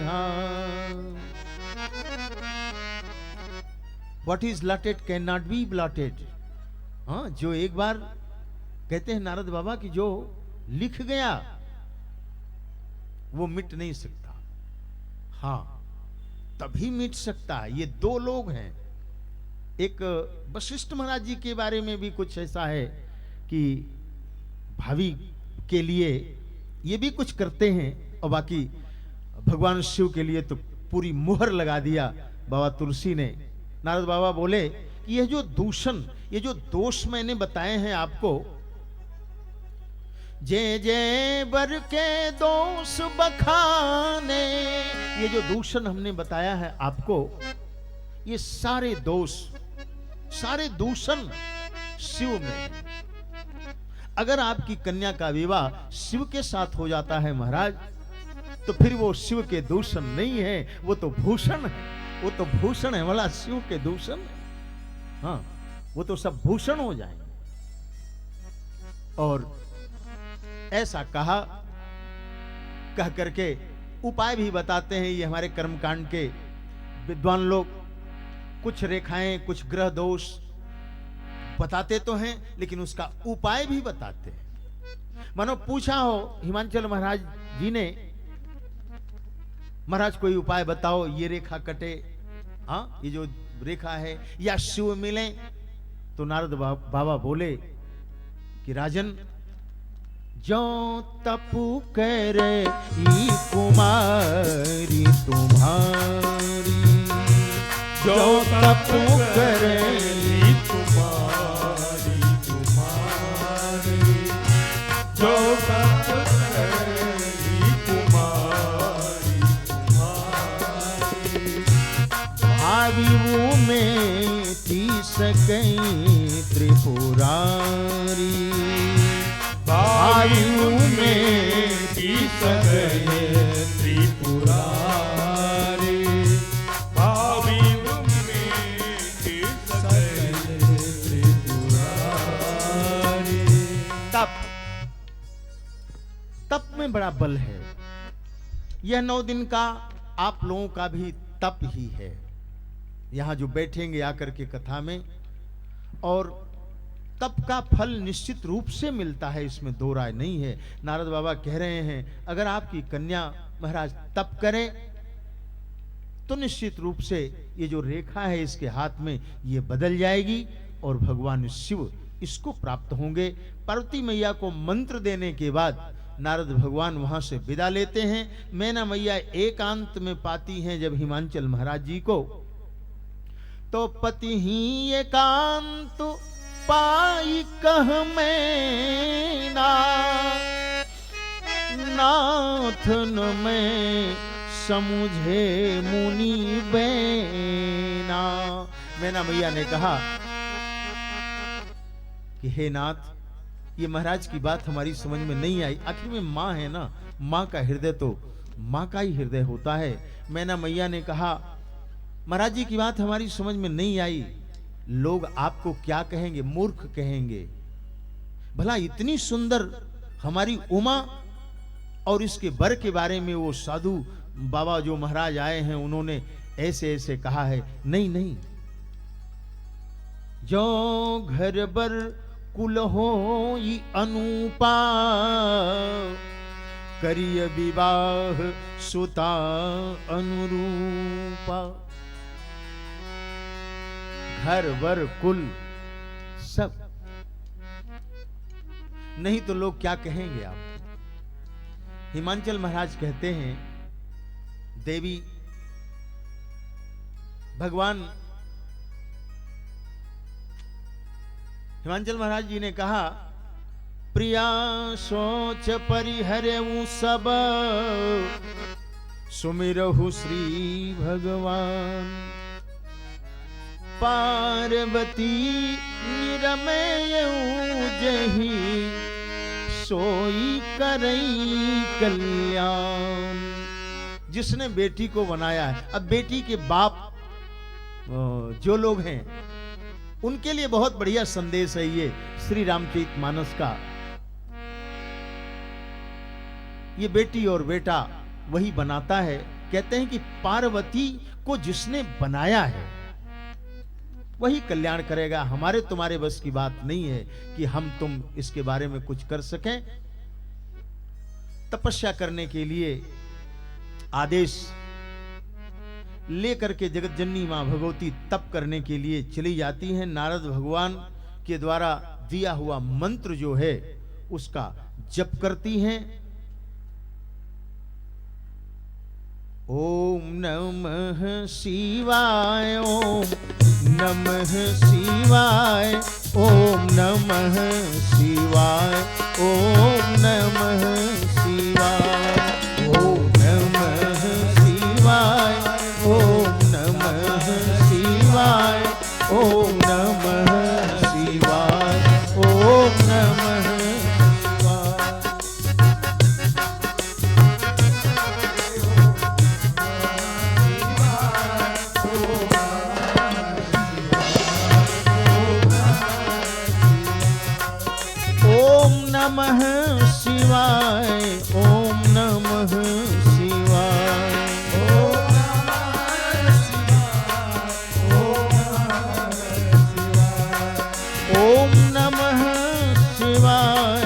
What is blotted cannot be blotted। हाँ, जो एक बार कहते हैं नारद बाबा कि जो लिख गया वो मिट नहीं सकता। हाँ, तभी मिट सकता है। ये दो लोग हैं। एक वशिष्ठ महाराज जी के बारे में भी कुछ ऐसा है कि भावी के लिए ये भी कुछ करते हैं, और बाकी भगवान शिव के लिए तो पूरी मुहर लगा दिया बाबा तुलसी ने। नारद बाबा बोले कि ये जो दूषण, ये जो दोष मैंने बताए हैं आपको, जे जे बर के दोष बखाने, ये जो दूषण हमने बताया है आपको, ये सारे दोष, सारे दूषण शिव में। अगर आपकी कन्या का विवाह शिव के साथ हो जाता है महाराज, तो फिर वो शिव के दूषण नहीं है, वो तो भूषण है। वो तो भूषण है, वाला शिव के दूषण। हाँ, वो तो सब भूषण हो जाएंगे। और ऐसा कहा, कह करके उपाय भी बताते हैं ये हमारे कर्मकांड के विद्वान लोग। कुछ रेखाएं, कुछ ग्रह दोष बताते तो हैं, लेकिन उसका उपाय भी बताते हैं। मानो पूछा हो हिमांचल महाराज जी ने, महाराज कोई उपाय बताओ, ये रेखा कटे, हाँ ये जो रेखा है, या शिव मिले। तो नारद बाबा बोले कि राजन, जो तपु करे ई कुमारी तुम्हारी, जो तपु करे ई कुमारी तुम्हारी, जो तपु करे ई कुमारी तुम्हारी, भावी में ती सकई त्रिपुरारी, आयु में की सकल त्रिपुरारी भावी में सकल त्रिपुरारी। तप, तप में बड़ा बल है। यह 9 दिन का आप लोगों का भी तप ही है। यहां जो बैठेंगे आकर के कथा में, और तप का फल निश्चित रूप से मिलता है, इसमें दो राय नहीं है। नारद बाबा कह रहे हैं अगर आपकी कन्या महाराज तप करे तो निश्चित रूप से ये जो रेखा है इसके हाथ में ये बदल जाएगी और भगवान शिव इसको प्राप्त होंगे। पार्वती मैया को मंत्र देने के बाद नारद भगवान वहां से विदा लेते हैं। मैना मैया एकांत में पाती हैं जब हिमांचल महाराज जी को, तो पति ही एकांत पाई कह मैना, नाथन में समुझे मुनि बैना। मैना मैया ने कहा कि हे नाथ, ये महाराज की बात हमारी समझ में नहीं आई। आखिर में माँ है ना, माँ का हृदय तो माँ का ही हृदय होता है। मैना मैया ने कहा महाराज जी की बात हमारी समझ में नहीं आई, लोग आपको क्या कहेंगे, मूर्ख कहेंगे। भला इतनी सुंदर हमारी उमा, और इसके वर के बारे में वो साधु बाबा जो महाराज आए हैं उन्होंने ऐसे ऐसे कहा है। नहीं नहीं, जो घर बर कुल हो ई अनुपा, करिय विवाह सुता अनुरूपा। घर वर कुल सब, नहीं तो लोग क्या कहेंगे आप। हिमांचल महाराज कहते हैं देवी भगवान, हिमांचल महाराज जी ने कहा प्रिया सोच परिहरेऊ सब, सुमिरहु श्री भगवान। पार्वती निरमयऊ जही, सोई करई कल्याण। जिसने बेटी को बनाया है, अब बेटी के बाप जो लोग हैं उनके लिए बहुत बढ़िया संदेश है ये श्री रामचरितमानस का। ये बेटी और बेटा वही बनाता है। कहते हैं कि पार्वती को जिसने बनाया है वही कल्याण करेगा। हमारे तुम्हारे बस की बात नहीं है कि हम तुम इसके बारे में कुछ कर सकें। तपस्या करने के लिए आदेश लेकर के जगत जननी मां भगवती तप करने के लिए चली जाती हैं। नारद भगवान के द्वारा दिया हुआ मंत्र जो है उसका जप करती हैं। ओम नमः शिवाय, ओम नमः शिवाय, ओम नमः शिवाय, ओम नमः शिवाय, ओम नमः शिवाय, ओम नमः शिवाय, ओम नमः शिवाय, ओम नमः नमः शिवाय, ओम नमः शिवाय, ओम नमः शिवाय, ओम नमः शिवाय, ओम नमः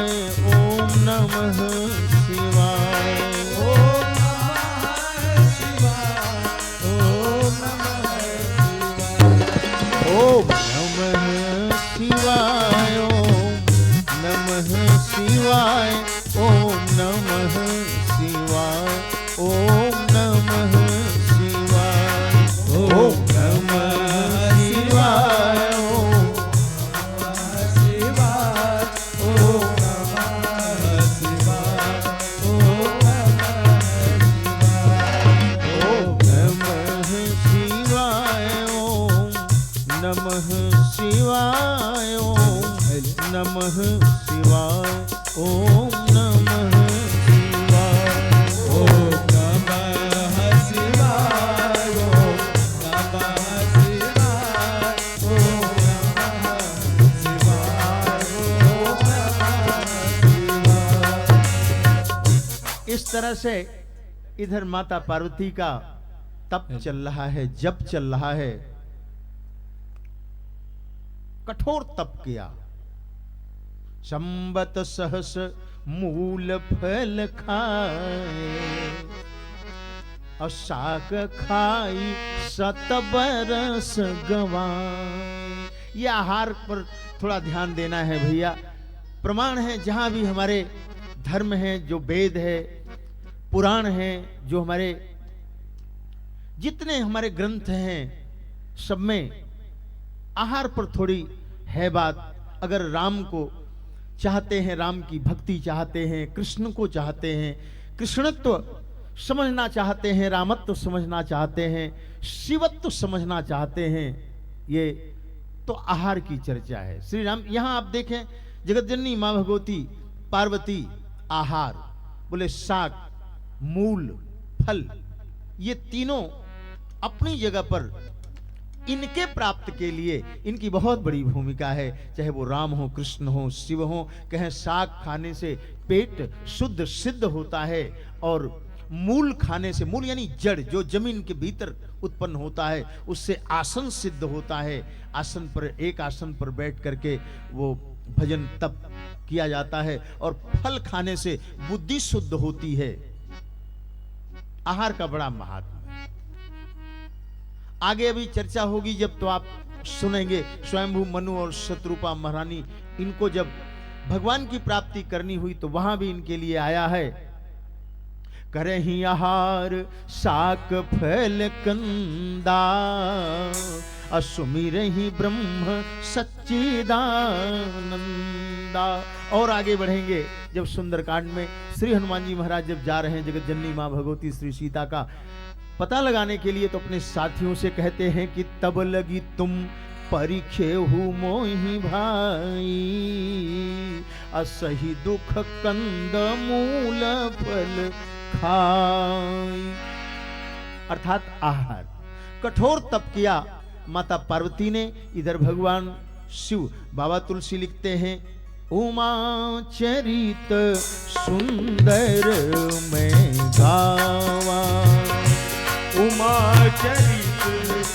शिवाय, नमः शिवाय, ओम नमः शिवाय, ओम नमः शिवाय, ओम नमः शिवाय, ओम शिवाय, ओम नमः शिवाय, ओम नमः शिवाय, ओम नमः शिवाय, ओम नमः शिवाय, ओम नमः शिवाय। तरह से इधर माता पार्वती का तप चल रहा है, जप चल रहा है, कठोर तप किया। संबत सहस मूल फल खाए और शाक खाई 7 बरस गवाए। यह आहार पर थोड़ा ध्यान देना है भैया। प्रमाण है जहां भी हमारे धर्म है, जो वेद है, पुराण है, जो हमारे जितने हमारे ग्रंथ हैं, सब में आहार पर थोड़ी है बात। अगर राम को चाहते हैं, राम की भक्ति चाहते हैं, कृष्ण को चाहते हैं, कृष्णत्व समझना चाहते हैं, रामत्व समझना चाहते हैं, शिवत्व समझना चाहते हैं, ये तो आहार की चर्चा है। श्री राम यहां आप देखें, जगतजननी मां भगवती पार्वती आहार बोले, शाक, मूल, फल, ये तीनों अपनी जगह पर इनके प्राप्त के लिए इनकी बहुत बड़ी भूमिका है। चाहे वो राम हो, कृष्ण हो, शिव हो, कहें शाक खाने से पेट शुद्ध सिद्ध होता है, और मूल खाने से, मूल यानी जड़ जो जमीन के भीतर उत्पन्न होता है, उससे आसन सिद्ध होता है। आसन पर, एक आसन पर बैठ करके वो भजन तप किया जाता है, और फल खाने से बुद्धि शुद्ध होती है। आहार का बड़ा महात्मा है। आगे अभी चर्चा होगी जब, तो आप सुनेंगे। स्वयंभू मनु और शत्रुपा महारानी, इनको जब भगवान की प्राप्ति करनी हुई तो वहां भी इनके लिए आया है। करहि आहार शाक फल कंदा, असुमिरहि ब्रह्म सच्चिदानंदा। और आगे बढ़ेंगे जब सुंदरकांड में श्री हनुमान जी महाराज जब जा रहे हैं जगत जननी मां भगवती श्री सीता का पता लगाने के लिए, तो अपने साथियों से कहते हैं कि तब लगी तुम परिखेहु मोहि भाई, असही दुख कंद मूल फल खाई। अर्थात आहार, कठोर तप किया माता पार्वती ने। इधर भगवान शिव, बाबा तुलसी लिखते हैं, उमा चरित सुंदर मैं गावा, उमा चरित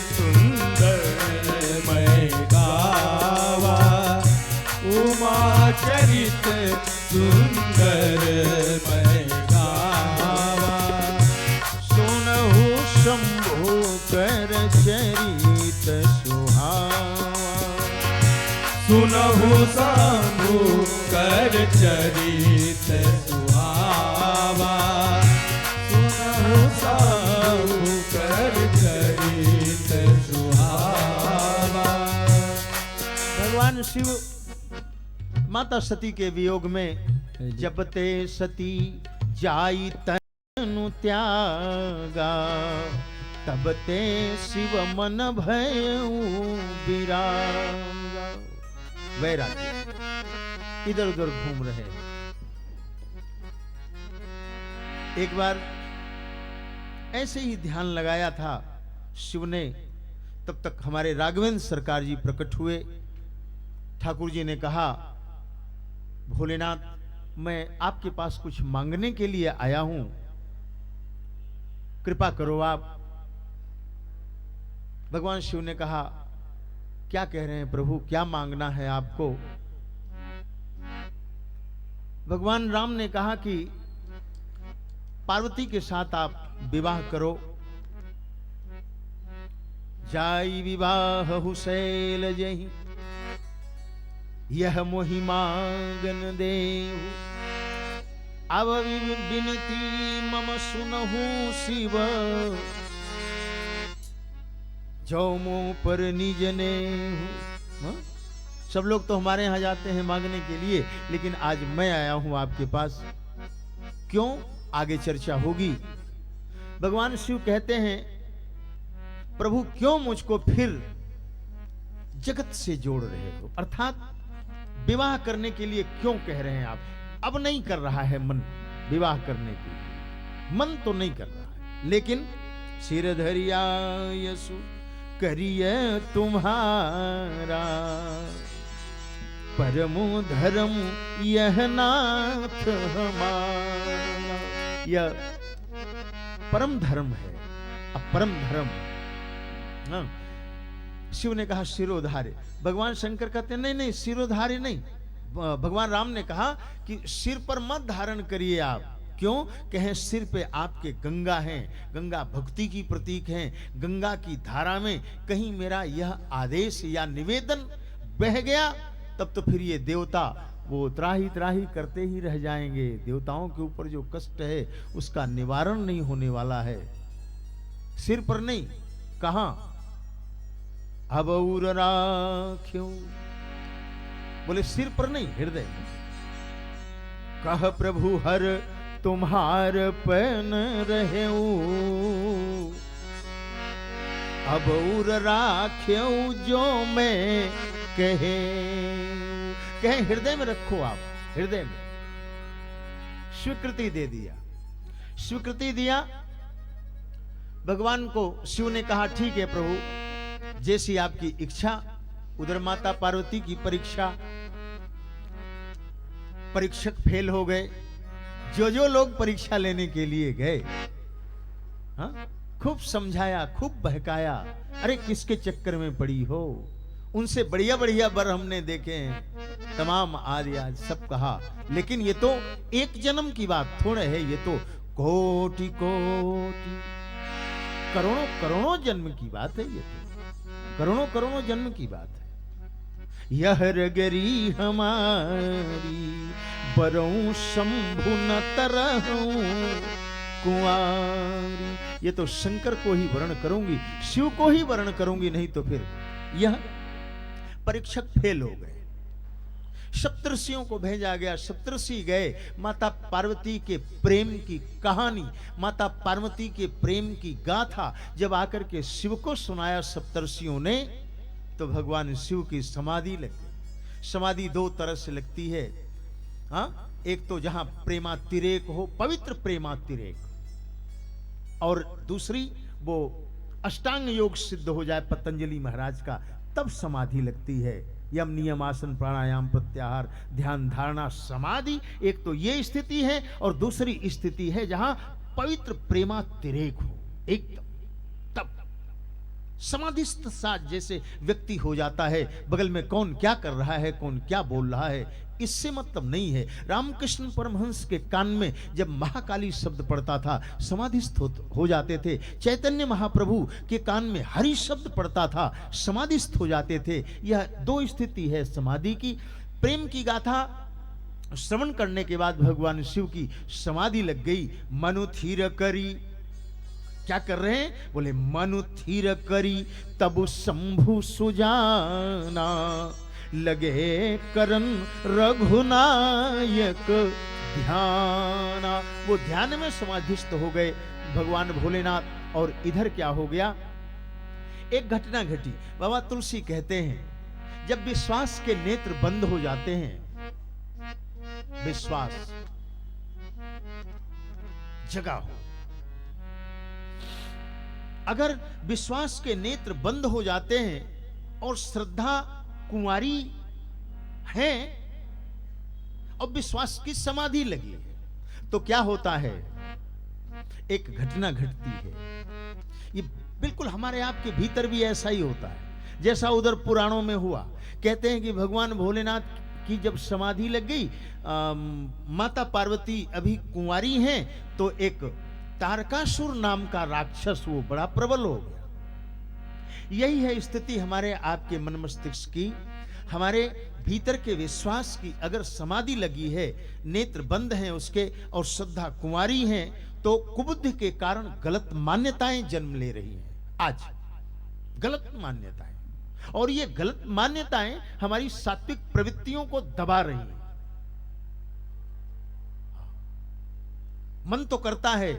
सुंदर मैं गावा, उमा चरित सुंदर मैं गावा। सुनहु शंभु कर चरित सुहावा, सुनहु शंभु कर चरित सुहावा, सुनहु शंभु कर चरित सुहावा। भगवान शिव माता सती के वियोग में जपते सती जाई तनु त्यागा, तब ते शिव मन भयउ विरागा। वैराग्य, इधर उधर घूम रहे। एक बार ऐसे ही ध्यान लगाया था शिव ने, तब तक हमारे राघवेंद्र सरकार जी प्रकट हुए। ठाकुर जी ने कहा, भोलेनाथ, मैं आपके पास कुछ मांगने के लिए आया हूं, कृपा करो आप। भगवान शिव ने कहा, क्या कह रहे हैं प्रभु, क्या मांगना है आपको? भगवान राम ने कहा कि पार्वती के साथ आप विवाह करो। जाई विवाह हुसैल जही, यह मोहि मांगन देहु, अब विनती मम सुनहु शिव, जो मुंह पर निज नेहु। सब लोग तो हमारे यहां जाते हैं मांगने के लिए, लेकिन आज मैं आया हूं आपके पास। क्यों? आगे चर्चा होगी। भगवान शिव कहते हैं, प्रभु क्यों मुझको फिर जगत से जोड़ रहे हो? अर्थात विवाह करने के लिए क्यों कह रहे हैं आप? अब नहीं कर रहा है मन विवाह करने के लिए, मन तो नहीं कर रहा है, लेकिन सिर धरिया यसु करिए तुम्हारा, परमु धर्म यह नाथ हमारा। यह परम धर्म है। अब परम धर्म, हाँ, शिव ने कहा सिरोधार्य, भगवान शंकर कहते नहीं नहीं सिरोधार्य नहीं। भगवान राम ने कहा कि सिर पर मत धारण करिए आप। क्यों? कहें सिर पे आपके गंगा हैं, गंगा भक्ति की प्रतीक हैं। गंगा की धारा में कहीं मेरा यह आदेश या निवेदन बह गया तब तो फिर ये देवता वो त्राही करते ही रह जाएंगे। देवताओं के ऊपर जो कष्ट है उसका निवारण नहीं होने वाला है। सिर पर नहीं, कहां? अब और राख्यो, बोले सिर पर नहीं, हृदय में। कह प्रभु हर तुम्हार पन रहे, अब और राख्यो जो मैं कहे। कहे हृदय में रखो आप, हृदय में। स्वीकृति दे दिया, स्वीकृति दिया। भगवान को शिव ने कहा ठीक है प्रभु, जैसी आपकी इच्छा। उधर माता पार्वती की परीक्षा, परीक्षक फेल हो गए। जो लोग परीक्षा लेने के लिए गए, हाँ, खूब समझाया, खूब बहकाया, अरे किसके चक्कर में पड़ी हो, उनसे बढ़िया बढ़िया वर हमने देखे हैं, तमाम आदि आज सब कहा। लेकिन ये तो एक जन्म की बात थोड़े है, ये तो कोटि कोटि करोड़ों करोड़ों जन्म की बात है। ये तो करोड़ों करोड़ों जन्म की बात है। यह रगरी हमारी बरऊ शंभु न तरहूं कुंवारी। ये तो शंकर को ही वर्ण करूंगी, शिव को ही वर्ण करूंगी, नहीं तो फिर। यह परीक्षक फेल हो गए। सप्तर्षियों को भेजा गया, सप्तर्षि गए। माता पार्वती के प्रेम की कहानी, माता पार्वती के प्रेम की गाथा जब आकर के शिव को सुनाया सप्तर्षियों ने, तो भगवान शिव की समाधि लग गई। समाधि दो तरह से लगती है, हाँ, एक तो जहां प्रेमातिरेक हो, पवित्र प्रेमातिरेक, और दूसरी वो अष्टांग योग सिद्ध हो जाए पतंजलि महाराज का, तब समाधि लगती है। यम नियम आसन प्राणायाम प्रत्याहार ध्यान धारणा समाधि, एक तो ये स्थिति है, और दूसरी स्थिति है जहां पवित्र प्रेमातिरेक हो एकदम, तब समाधिस्थ साथ जैसे व्यक्ति हो जाता है। बगल में कौन क्या कर रहा है, कौन क्या बोल रहा है, इससे मतलब नहीं है। रामकृष्ण परमहंस के कान में जब महाकाली शब्द पड़ता था समाधिस्थ हो जाते थे। चैतन्य महाप्रभु के कान में हरि शब्द पड़ता था, समाधिस्थ हो जाते थे। यह दो स्थिति है समाधि की। प्रेम की गाथा श्रवण करने के बाद भगवान शिव की समाधि लग गई। मनु थीर करी, क्या कर रहे हैं? बोले मनु थीर करी तब शंभु सुजाना, लगे करन रघुनायक ध्याना। वो ध्यान में समाधिस्थ हो गए भगवान भोलेनाथ। और इधर क्या हो गया? एक घटना घटी। बाबा तुलसी कहते हैं जब विश्वास के नेत्र बंद हो जाते हैं, विश्वास जगा हो, अगर विश्वास के नेत्र बंद हो जाते हैं और श्रद्धा कुंवारी है और विश्वास की समाधि लगी है, तो क्या होता है? एक घटना घटती है। ये बिल्कुल हमारे आपके भीतर भी ऐसा ही होता है जैसा उधर पुराणों में हुआ। कहते हैं कि भगवान भोलेनाथ की जब समाधि लग गई, माता पार्वती अभी कुंवारी हैं, तो एक तारकासुर नाम का राक्षस वो बड़ा प्रबल हो गया। यही है स्थिति हमारे आपके मन मस्तिष्क की, हमारे भीतर के विश्वास की। अगर समाधि लगी है, नेत्र बंद हैं उसके, और श्रद्धा कुंवारी है, तो कुबुद्धि के कारण गलत मान्यताएं जन्म ले रही हैं। आज गलत मान्यताएं, और ये गलत मान्यताएं हमारी सात्विक प्रवृत्तियों को दबा रही हैं। मन तो करता है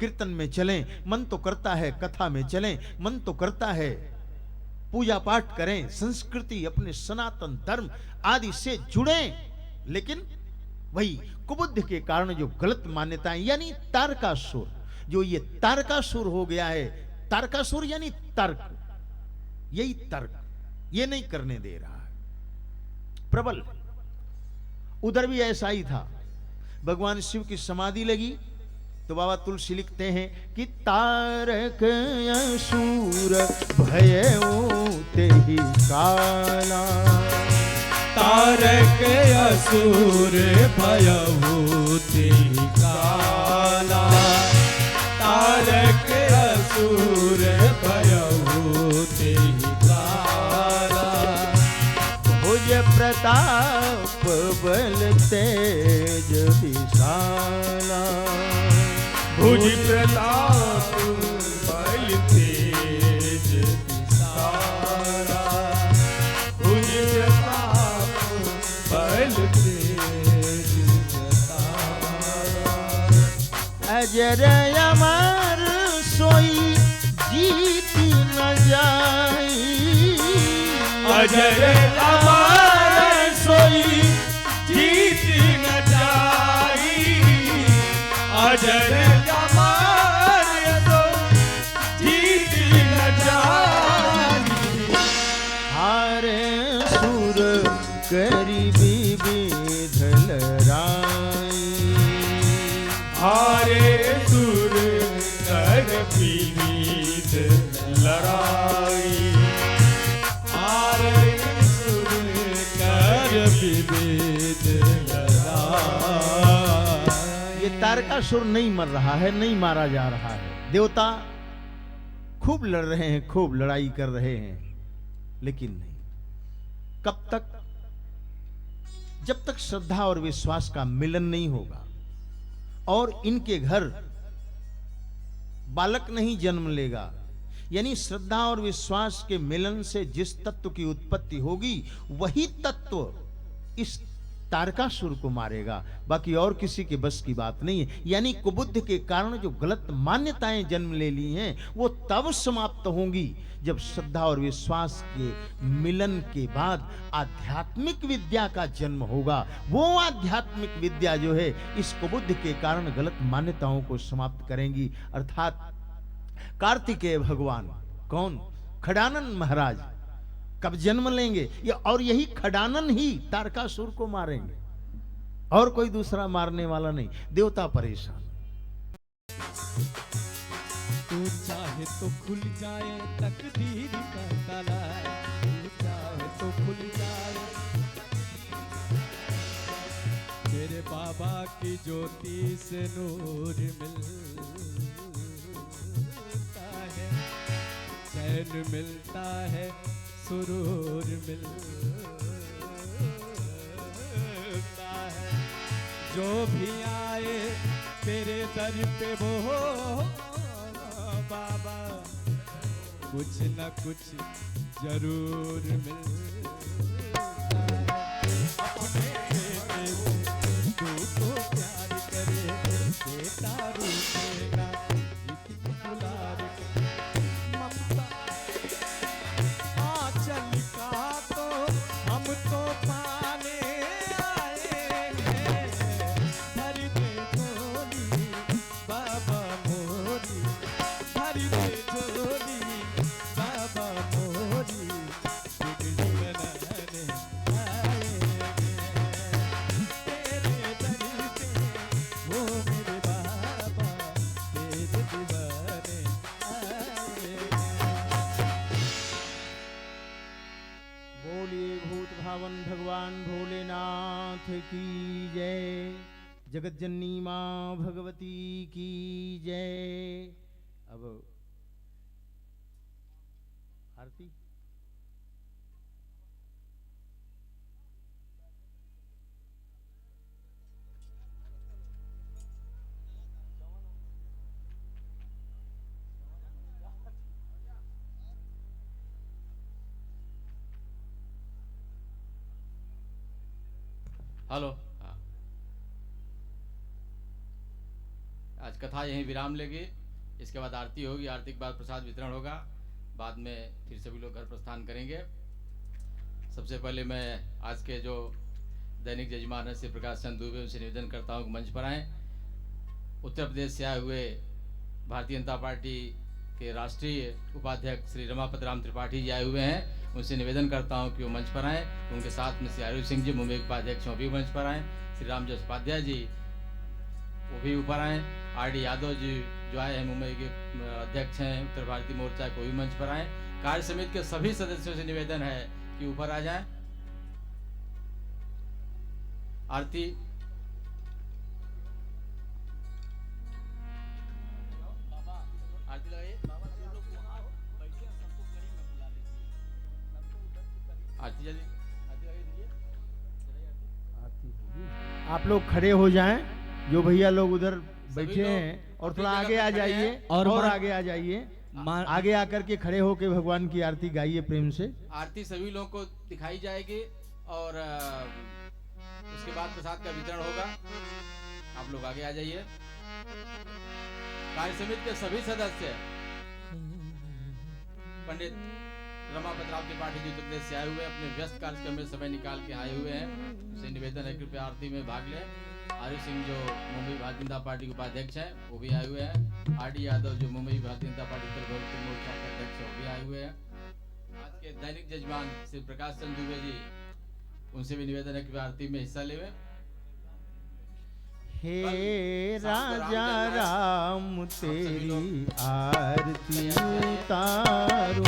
कीर्तन में चलें, मन तो करता है कथा में चलें, मन तो करता है पूजा पाठ करें, संस्कृति अपने सनातन धर्म आदि से जुड़ें, लेकिन वही कुबुद्धि के कारण जो गलत मान्यताएं, यानी तारकासुर, जो ये तारकासुर हो गया है। तारकासुर यानी तर्क, यही तर्क ये नहीं करने दे रहा है, प्रबल। उधर भी ऐसा ही था। भगवान शिव की समाधि लगी, तो बाबा तुलसी लिखते हैं कि तारक असुर भयउ तेहि काला। तारक असुर भयउ तेहि काला। तारक असुर भयउ तेहि काला। भुज प्रताप बल तेज विशाला। भुज प्रताप बल तेज विशाला। भुज प्रताप बल तेज विशाला। अजर अमर सोई जीती न जाई। अजर अमर सोई जीती न जाई। अजर अमर जीती न जाई। हारे सुर करी विविध लड़ाई। हारे सुर कर विविध लड़ाई। हारे सुर कर विविध लड़ाई। ये तारकासुर नहीं मर रहा है, नहीं मारा जा रहा है। देवता खूब लड़ रहे हैं, खूब लड़ाई कर रहे हैं, लेकिन नहीं। कब तक? जब तक श्रद्धा और विश्वास का मिलन नहीं होगा और इनके घर बालक नहीं जन्म लेगा। यानी श्रद्धा और विश्वास के मिलन से जिस तत्व की उत्पत्ति होगी वही तत्व इस तारकासुर को मारेगा, बाकी और किसी के बस की बात नहीं है। यानी कुबुद्ध के कारण जो गलत मान्यताएं जन्म ले ली हैं वो तब समाप्त होंगी जब श्रद्धा और विश्वास के मिलन के बाद आध्यात्मिक विद्या का जन्म होगा। वो आध्यात्मिक विद्या जो है इस कुबुद्ध के कारण गलत मान्यताओं को समाप्त करेंगी। अर्थात कार्तिकेय भगवान कौन? खडानन महाराज कब जन्म लेंगे? और यही खडानन ही तारकासुर को मारेंगे, और कोई दूसरा मारने वाला नहीं। देवता परेशान। तू चाहे तो खुल जाए तकदीर का ताला। तू चाहे तो खुल जाए। मेरे बाबा की ज्योति से नूर मिलता है। चैन मिलता है, सुरूर मिलता है। जो भी आए तेरे दर पे वो बाबा कुछ न कुछ जरूर मिलता है। अपने बेटे से तू तो प्यार करे, बेटा रूठेगा इतनी दुलार के। ममता आंचल का तो हम तो पाने आए हैं। भर दे झोली बाबा मोरी। भर दे झोली बाबा मोरी। बिगड़ी बनाने आए हैं। तेरे दर पे वो मेरे बाबा तेरे दीवाने आए हैं। बोलिए भूत भावन भगवान भोलेनाथ की जय। जगत जननी मां भगवती की जय। अब आरती। हेलो। हाँ, आज कथा यहीं विराम लेगी। इसके बाद आरती होगी। आरती के बाद प्रसाद वितरण होगा। बाद में फिर सभी लोग घर प्रस्थान करेंगे। सबसे पहले मैं आज के जो दैनिक जजमान है श्री प्रकाश चंद दुबे उनसे निवेदन करता हूँ कि मंच पर आएँ। उत्तर प्रदेश से आए हुए भारतीय जनता पार्टी के राष्ट्रीय उपाध्यक्ष श्री रमापत राम त्रिपाठी जी आए हुए हैं। उनसे निवेदन करता हूं कि वो मंच पर आएँ। उनके साथ में श्री आयुष सिंह जी मुंबई के उपाध्यक्ष वो भी मंच पर आएँ। श्री रामजस उपाध्याय जी वो भी ऊपर आएँ। आर.डी. यादव जी जो आए हैं, मुंबई के अध्यक्ष हैं उत्तर भारतीय मोर्चा, को भी मंच पर आए। कार्य समिति के सभी सदस्यों से निवेदन है कि ऊपर आ जाएं। आरती आरती लगाइए। आरती जल्दी आरती लगाइए दीजिए। आप लोग खड़े हो जाएं, जो भैया लोग उधर बैठे लोग हैं, और अपनी थोड़ा जगह आगे पे आ खड़े जाइए, हैं। और और मान- आगे आ जाइए, मान- आगे आकर के खड़े होके भगवान की आरती गाइए प्रेम से। आरती सभी लोगों को दिखाई जाएगी और उसके बाद प्रसाद का वितरण होगा। आप लोग आगे आ जाइए। कार्य समिति के सभी सदस्य पंडित रमापत त्रिपाठी जी उत्तर प्रदेश से आए हुए हैं, अपने व्यस्त कार्यक्रम में समय निकाल के आए हुए हैं। उनसे निवेदन है कृपया आरती में भाग लें। आरिफ सिंह जो मुंबई भारतीय जनता पार्टी के उपाध्यक्ष हैं वो भी आए हुए हैं। आर.डी. यादव जो मुंबई भारतीय जनता पार्टी उत्तर भारतीय मोर्चा के अध्यक्ष हैं वो भी आए हुए हैं। आज के दैनिक जजमान श्री प्रकाश चंद्र दुबे जी, उनसे भी निवेदन है कि आरती में हिस्सा लेवे। हे शाम को राजा राम राम सभी तेरी लोग आरती उतारो,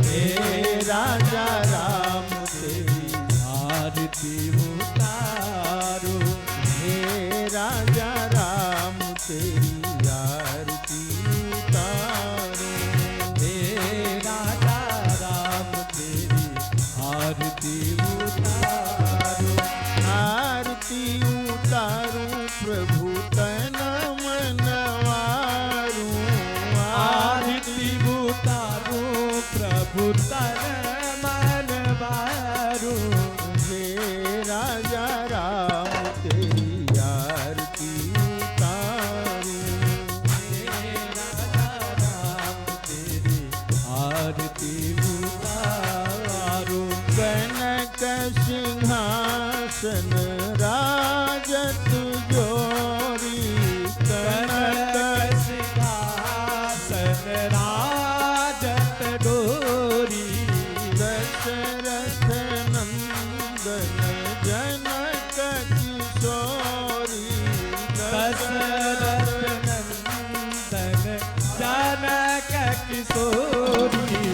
हे राजा राम तेरी आरती उतारो, हे राजा राम तेरी आरती उतारो, हे राजा राम तेरी आरती उतारो, आरती उतारो प्रभु तन मनवारू, आरती उतारो प्रभु तन मन मारो, हे राजा राम तेरी आरती उतारू, हे राजा राम तेरी आरती उतारो, कनक सिंहासन राजत जोरी, कनक कनक सिंहासन राजत डोरी, दशरथ नंदन जनक किशोरी, दशरथ नंदन जनक किशोरी,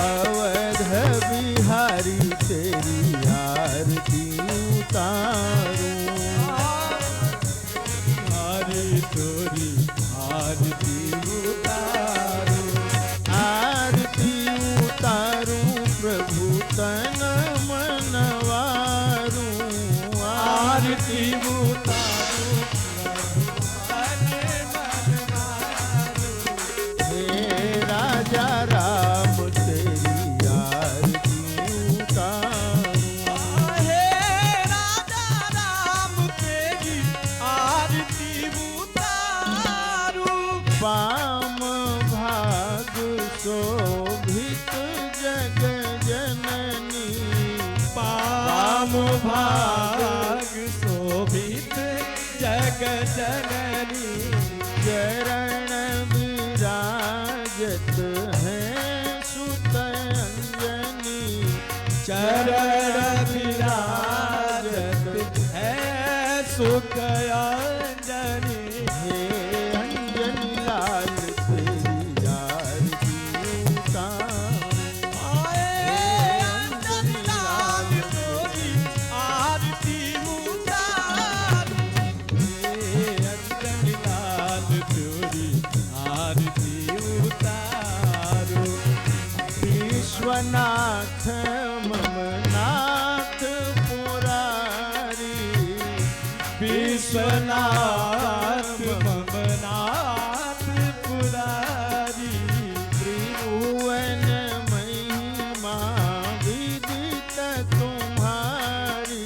अवध बिहारी तेरी आरती उतारू, हरि तोरी आरती उतारो, आरती उतारू प्रभु तन मनवारू, आरती उतारो तन मन मारो, हे राजा राम तेरी आरती उतारू, हे राजा राम तेरी आरती उतारो, पाम भाग शोभित जग जननी, पाम भाग शोभित जग जननी, चरण विराजत है सुत अंजनी, चरण विराजत है सुख अंजनी, हे अंजनी लाल तेरी आरती उतारू, आए अंजनी लाल तोरी आरती उतारो, हे अंजनी लाल तोरी आरती उतारो, विश्वनाथ ममनाथ पुरारी, विश्वनाथ ममनाथ पुरारी, त्रिभुवन महिमा विदित तुम्हारी,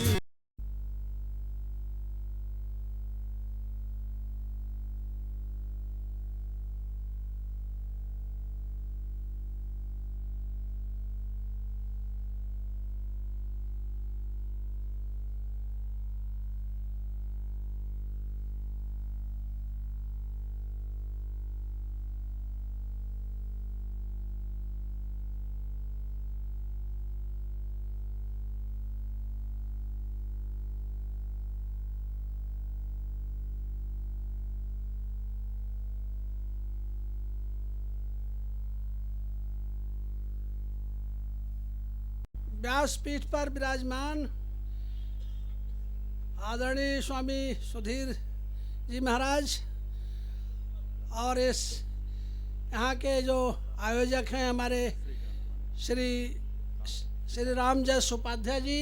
व्यासपीठ पर विराजमान आदरणीय स्वामी सुधीर जी महाराज और इस यहाँ के जो आयोजक हैं हमारे श्री रामजस उपाध्याय जी,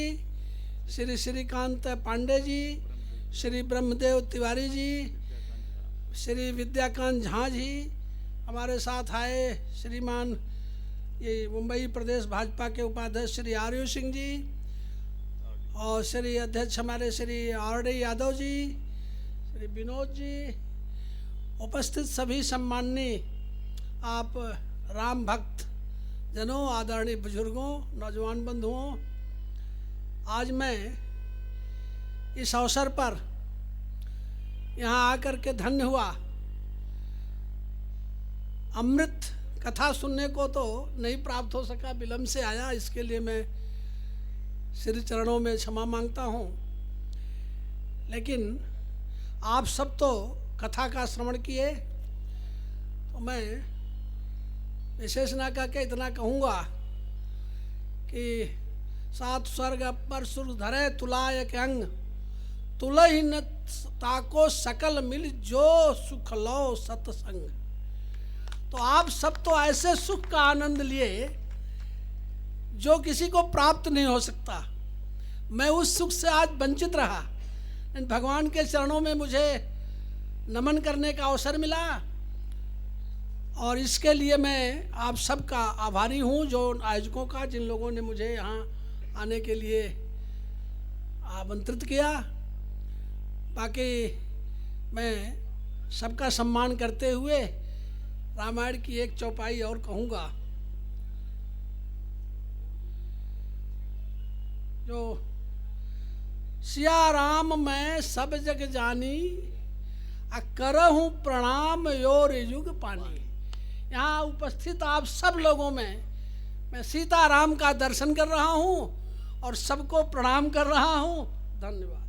श्री श्रीकांत पांडे जी, श्री ब्रह्मदेव तिवारी जी, श्री विद्याकांत झा जी, हमारे साथ आए श्रीमान ये मुंबई प्रदेश भाजपा के उपाध्यक्ष श्री आर्यू सिंह जी और श्री अध्यक्ष हमारे श्री आर.डी. यादव जी, श्री विनोद जी, उपस्थित सभी सम्माननीय आप राम भक्त जनों, आदरणीय बुजुर्गों, नौजवान बंधुओं, आज मैं इस अवसर पर यहाँ आकर के धन्य हुआ। अमृत कथा सुनने को तो नहीं प्राप्त हो सका, विलम्ब से आया, इसके लिए मैं श्री चरणों में क्षमा मांगता हूँ। लेकिन आप सब तो कथा का श्रवण किए, तो मैं विशेष ना करके इतना कहूँगा कि सात स्वर्ग अपर सुर धरे तुलाय के अंग, तुलहि न ताको सकल मिल जो सुख लो सत्संग। तो आप सब तो ऐसे सुख का आनंद लिए जो किसी को प्राप्त नहीं हो सकता। मैं उस सुख से आज वंचित रहा, लेकिन भगवान के चरणों में मुझे नमन करने का अवसर मिला और इसके लिए मैं आप सबका आभारी हूँ, जो आयोजकों का, जिन लोगों ने मुझे यहाँ आने के लिए आमंत्रित किया। बाकी मैं सबका सम्मान करते हुए रामायण की एक चौपाई और कहूँगा, जो सिया राम मैं सब जग जानी, करहूँ प्रणाम योर युग पानी। यहाँ उपस्थित आप सब लोगों में मैं सीताराम का दर्शन कर रहा हूँ और सबको प्रणाम कर रहा हूँ। धन्यवाद।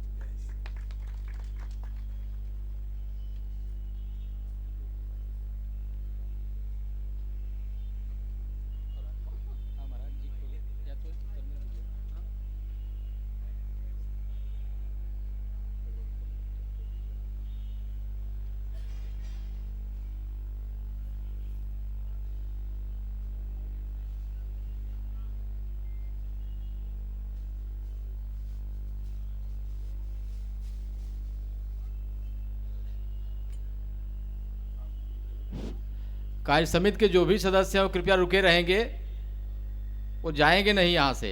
कार्य समिति के जो भी सदस्य हैं वो कृपया रुके रहेंगे, वो जाएंगे नहीं यहाँ से।